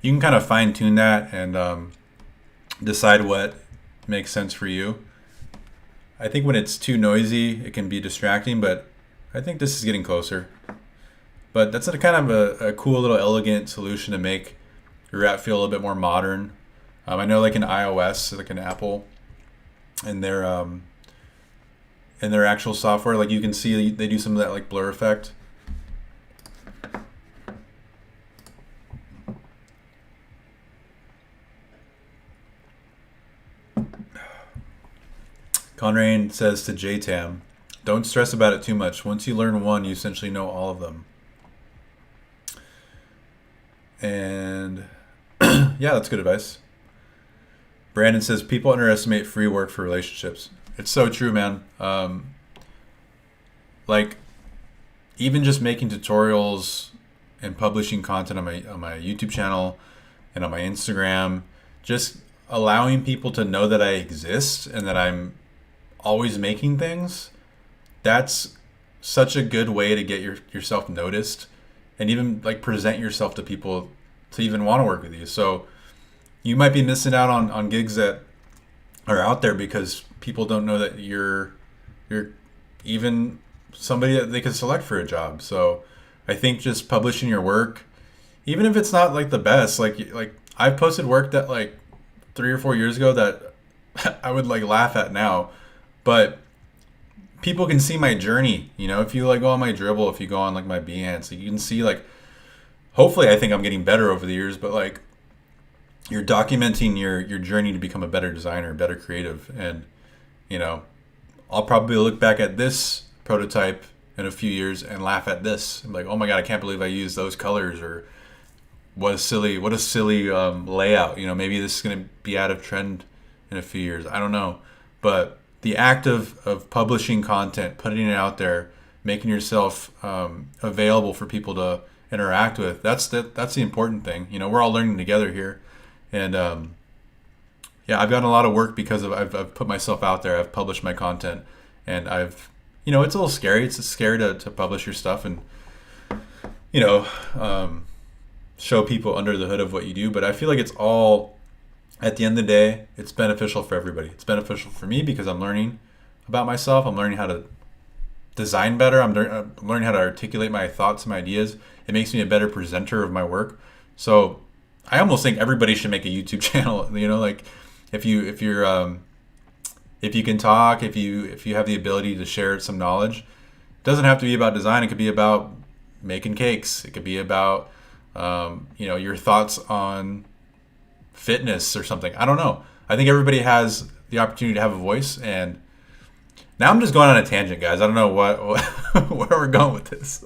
You can kind of fine tune that and decide what makes sense for you. I think when it's too noisy, it can be distracting, but I think this is getting closer. But that's a kind of a cool little elegant solution to make your app feel a little bit more modern. I know like in iOS, like in Apple, in their actual software, like you can see they do some of that like blur effect. Conrain says to JTAM, don't stress about it too much. Once you learn one, you essentially know all of them. And yeah, that's good advice. Brandon says people underestimate free work for relationships. It's so true, man. Like even just making tutorials and publishing content on my YouTube channel and on my Instagram, just allowing people to know that I exist and that I'm always making things, that's such a good way to get yourself noticed and even like present yourself to people to even want to work with you. So you might be missing out on gigs that are out there because people don't know that you're even somebody that they could select for a job. So I think just publishing your work, even if it's not like the best, like I've posted work that like 3 or 4 years ago that I would like laugh at now, but people can see my journey. You know, if you like go on my Dribble, if you go on like my Behance, you can see like, hopefully I think I'm getting better over the years, but like you're documenting your journey to become a better designer, better creative. And, you know, I'll probably look back at this prototype in a few years and laugh at this. I'm like, oh my God, I can't believe I used those colors, or what a silly layout. You know, maybe this is going to be out of trend in a few years. I don't know. But the act of publishing content, putting it out there, making yourself available for people to interact with, that's the important thing. You know, we're all learning together here. And yeah, I've gotten a lot of work because I've put myself out there. I've published my content, and I've, you know, it's a little scary. It's scary to publish your stuff and, you know, show people under the hood of what you do. But I feel like it's all, at the end of the day, it's beneficial for everybody. It's beneficial for me because I'm learning about myself. I'm learning how to design better. I'm learning how to articulate my thoughts and my ideas. It makes me a better presenter of my work. So I almost think everybody should make a YouTube channel. You know, like if you can talk, if you have the ability to share some knowledge, it doesn't have to be about design. It could be about making cakes. It could be about you know, your thoughts on fitness or something. I don't know. I think everybody has the opportunity to have a voice. And now I'm just going on a tangent, guys. I don't know what where we're going with this.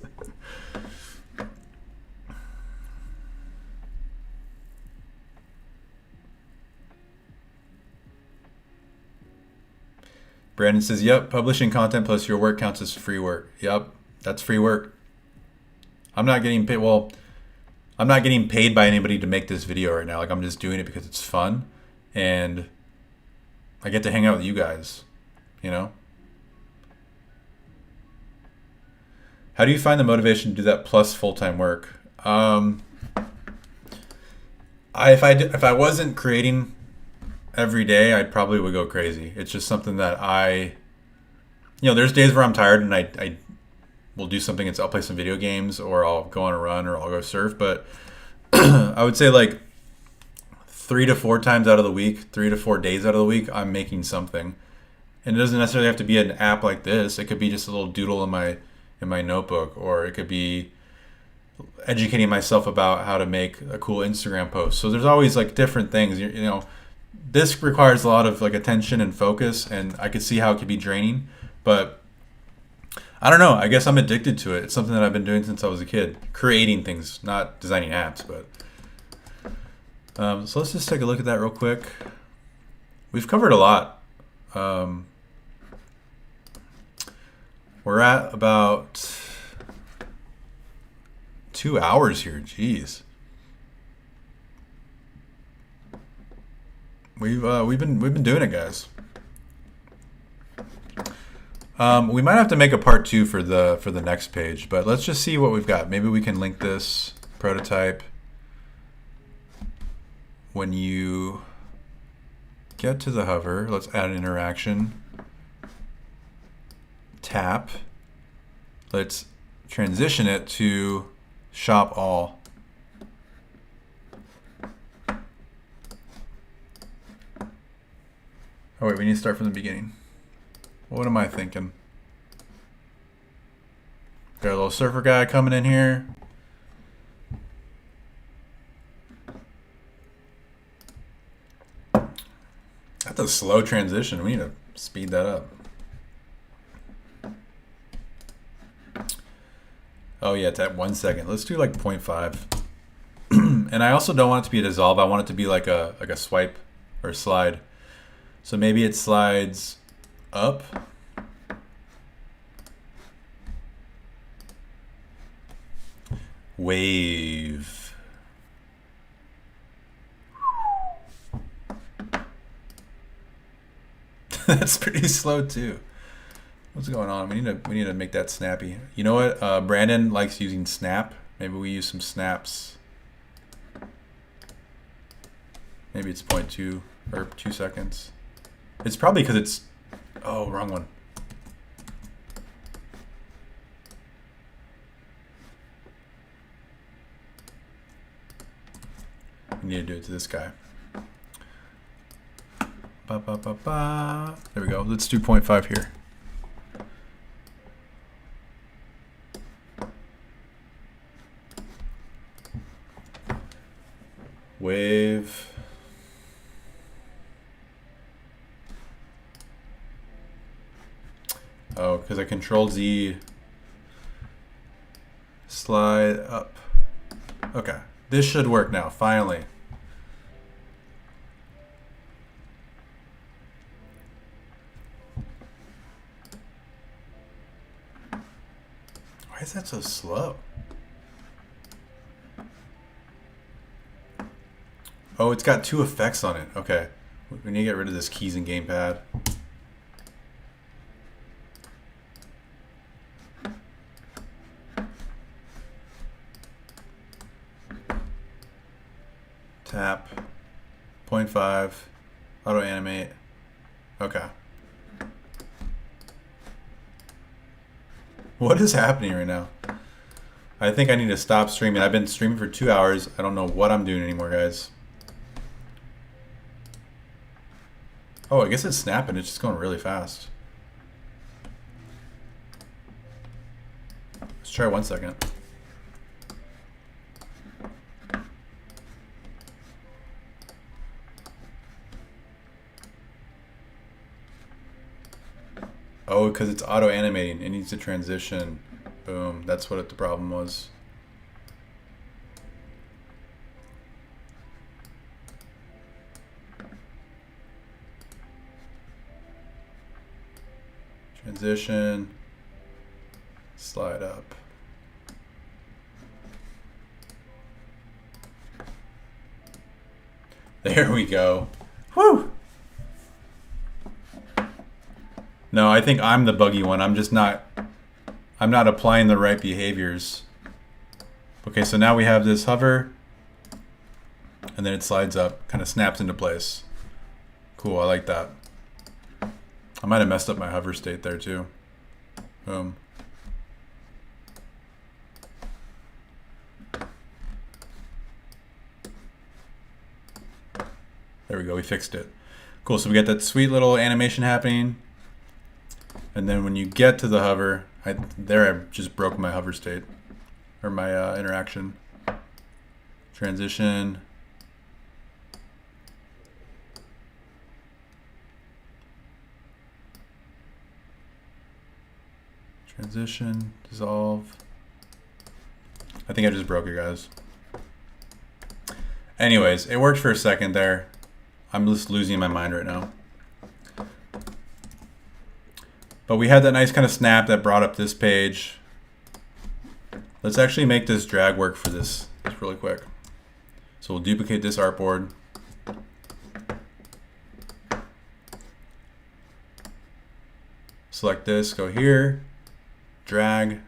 Brandon says, yep, publishing content plus your work counts as free work. Yep, that's free work. I'm not getting paid. Well, I'm not getting paid by anybody to make this video right now. Like, I'm just doing it because it's fun. And I get to hang out with you guys, you know? How do you find the motivation to do that plus full-time work? If I wasn't creating every day, I probably would go crazy. It's just something that you know, there's days where I'm tired and I we'll do something. I'll play some video games, or I'll go on a run, or I'll go surf. But I would say like 3 to 4 times out of the week, 3 to 4 days out of the week, I'm making something. And it doesn't necessarily have to be an app like this. It could be just a little doodle in my notebook, or it could be educating myself about how to make a cool Instagram post. So there's always like different things. You know, this requires a lot of like attention and focus, and I could see how it could be draining. But I don't know. I guess I'm addicted to it. It's something that I've been doing since I was a kid, creating things, not designing apps. But so let's just take a look at that real quick. We've covered a lot. We're at about 2 hours here. Jeez. We've been doing it, guys. We might have to make a part 2 for the next page, but let's just see what we've got. Maybe we can link this prototype. When you get to the hover, let's add an interaction. Tap. Let's transition it to shop all. Oh wait, we need to start from the beginning. What am I thinking? Got a little surfer guy coming in here. That's a slow transition. We need to speed that up. Oh yeah, it's at 1 second. Let's do like 0.5. And I also don't want it to be a dissolve. I want it to be like a swipe or slide. So maybe it slides up. Wave. That's pretty slow too. What's going on? We need to make that snappy. You know what? Brandon likes using snap. Maybe we use some snaps. Maybe it's 0.2 or 2 seconds. It's probably because it's... Oh, wrong one. We need to do it to this guy. Ba, ba, ba, ba. There we go. Let's do 0.5 here. Wave. Oh, because I Control Z, slide up. Okay, this should work now, finally. Why is that so slow? Oh, it's got 2 effects on it. Okay, we need to get rid of this keys and gamepad. Tap, 0.5, auto animate. Okay. What is happening right now? I think I need to stop streaming. I've been streaming for 2 hours. I don't know what I'm doing anymore, guys. Oh, I guess it's snapping. It's just going really fast. Let's try 1 second. Oh, because it's auto animating. It needs to transition. Boom. That's what the problem was. Transition. Slide up. There we go. Whew. No, I think I'm the buggy one. I'm not applying the right behaviors. Okay, so now we have this hover, and then it slides up, kind of snaps into place. Cool, I like that. I might have messed up my hover state there too. Boom. There we go, we fixed it. Cool, so we got that sweet little animation happening. And then when you get to the hover, I just broke my hover state, or my interaction. Transition. Transition, dissolve. I think I just broke it, guys. Anyways, it worked for a second there. I'm just losing my mind right now. But we had that nice kind of snap that brought up this page. Let's actually make this drag work for this really quick. So we'll duplicate this artboard. Select this, go here, drag.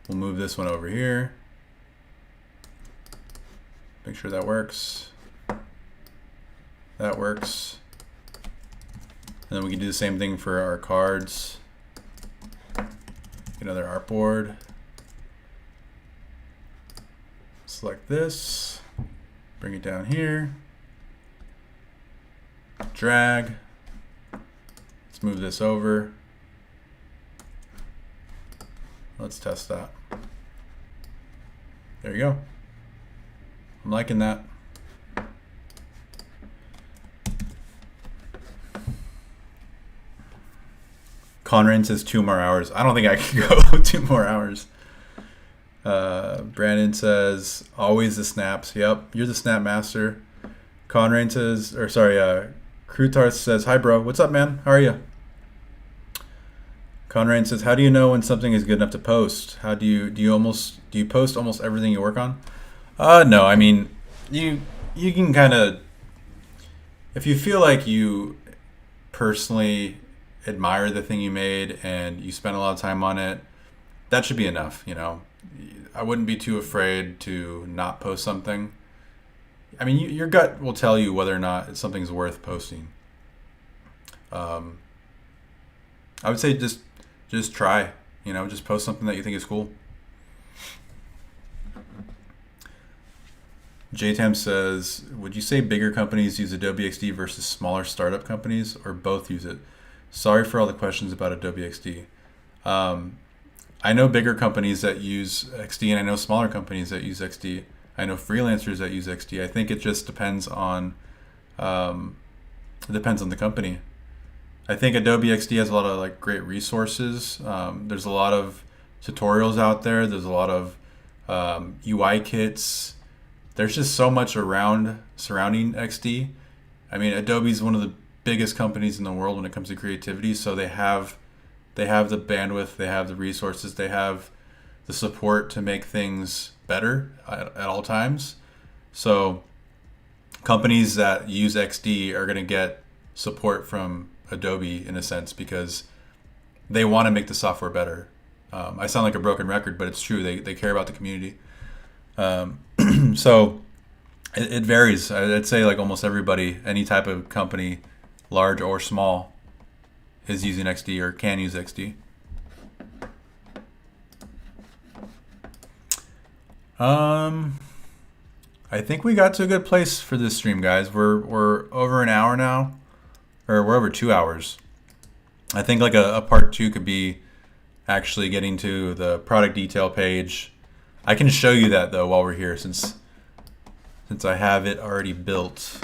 We'll move this one over here. Make sure that works. That works. And then we can do the same thing for our cards. Another artboard. Select this, bring it down here, drag. Let's move this over. Let's test that. There you go. I'm liking that. Conran says 2 more hours. I don't think I can go 2 more hours. Brandon says, always the snaps. Yep, you're the snap master. Conran says, or sorry, Krutarth says, hi bro, what's up man? How are you? Conran says, how do you know when something is good enough to post? How do you post almost everything you work on? No, I mean, you can kind of, if you feel like you personally admire the thing you made and you spend a lot of time on it, that should be enough, you know. I wouldn't be too afraid to not post something. I mean, your gut will tell you whether or not something's worth posting. I would say just try, you know, just post something that you think is cool. JTAM says, would you say bigger companies use Adobe XD versus smaller startup companies, or both use it? Sorry for all the questions about Adobe XD. I know bigger companies that use XD, and I know smaller companies that use XD. I know freelancers that use XD. I think it just depends on the company. I think Adobe XD has a lot of like great resources. There's a lot of tutorials out there. There's a lot of UI kits. There's just so much surrounding XD. I mean, Adobe's one of the biggest companies in the world when it comes to creativity, so they have the bandwidth, they have the resources, they have the support to make things better at all times. So companies that use XD are going to get support from Adobe in a sense because they want to make the software better. I sound like a broken record, but it's true. They care about the community. So it varies. I'd say like almost everybody, any type of company, large or small, is using XD or can use XD. I think we got to a good place for this stream, guys. We're over an hour now, or we're over 2 hours. I think like a part 2 could be actually getting to the product detail page. I can show you that though while we're here, since I have it already built.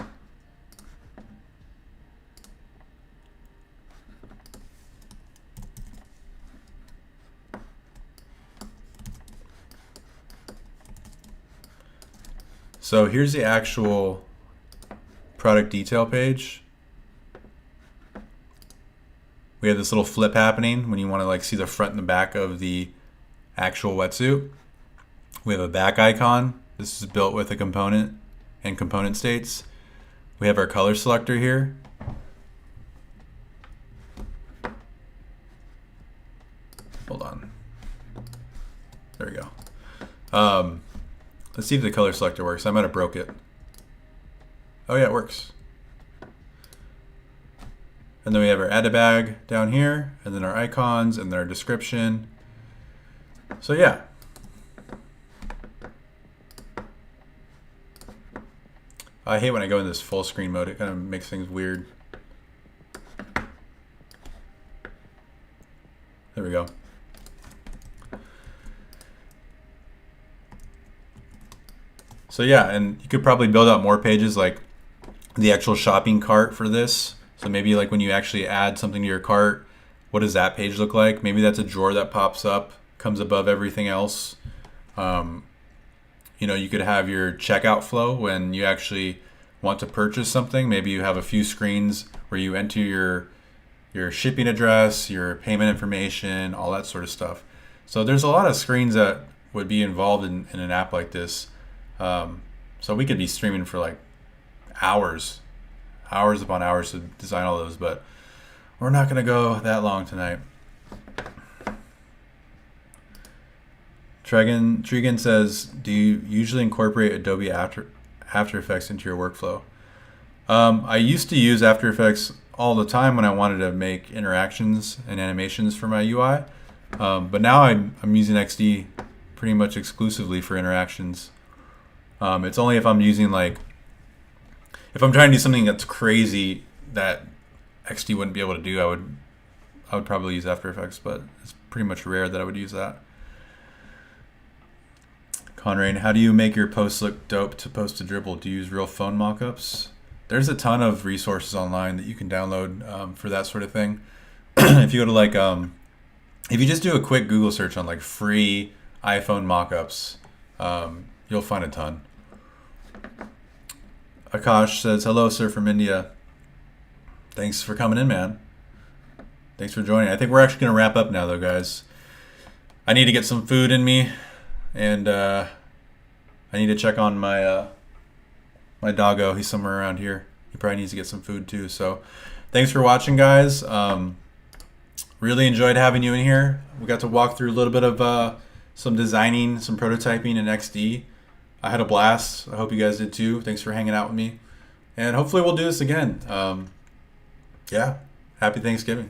So here's the actual product detail page. We have this little flip happening when you want to like see the front and the back of the actual wetsuit. We have a back icon. This is built with a component and component states. We have our color selector here. Hold on. There we go. Let's see if the color selector works. I might have broke it. Oh yeah, it works. And then we have our add a bag down here, and then our icons and our description. So yeah. I hate when I go in this full screen mode. It kind of makes things weird. There we go. So yeah, and you could probably build out more pages, like the actual shopping cart for this. So maybe like when you actually add something to your cart, what does that page look like? Maybe that's a drawer that pops up, comes above everything else. You know, you could have your checkout flow when you actually want to purchase something. Maybe you have a few screens where you enter your shipping address, your payment information, all that sort of stuff. So there's a lot of screens that would be involved in an app like this. So we could be streaming for like hours upon hours to design all those, but we're not going to go that long tonight. Tregan says, do you usually incorporate Adobe After Effects into your workflow? I used to use After Effects all the time when I wanted to make interactions and animations for my UI, but now I'm using XD pretty much exclusively for interactions. It's only if I'm using if I'm trying to do something that's crazy that XD wouldn't be able to do, I would probably use After Effects, but it's pretty much rare that I would use that. Conrain, how do you make your posts look dope to post to Dribble? Do you use real phone mockups? There's a ton of resources online that you can download for that sort of thing. If you go to if you just do a quick Google search on free iPhone mockups, you'll find a ton. Akash says, hello, sir, from India. Thanks for coming in, man. Thanks for joining. I think we're actually going to wrap up now, though, guys. I need to get some food in me, and I need to check on my my doggo. He's somewhere around here. He probably needs to get some food, too. So thanks for watching, guys. Really enjoyed having you in here. We got to walk through a little bit of some designing, some prototyping in XD. I had a blast. I hope you guys did too. Thanks for hanging out with me. And hopefully we'll do this again. Yeah. Happy Thanksgiving.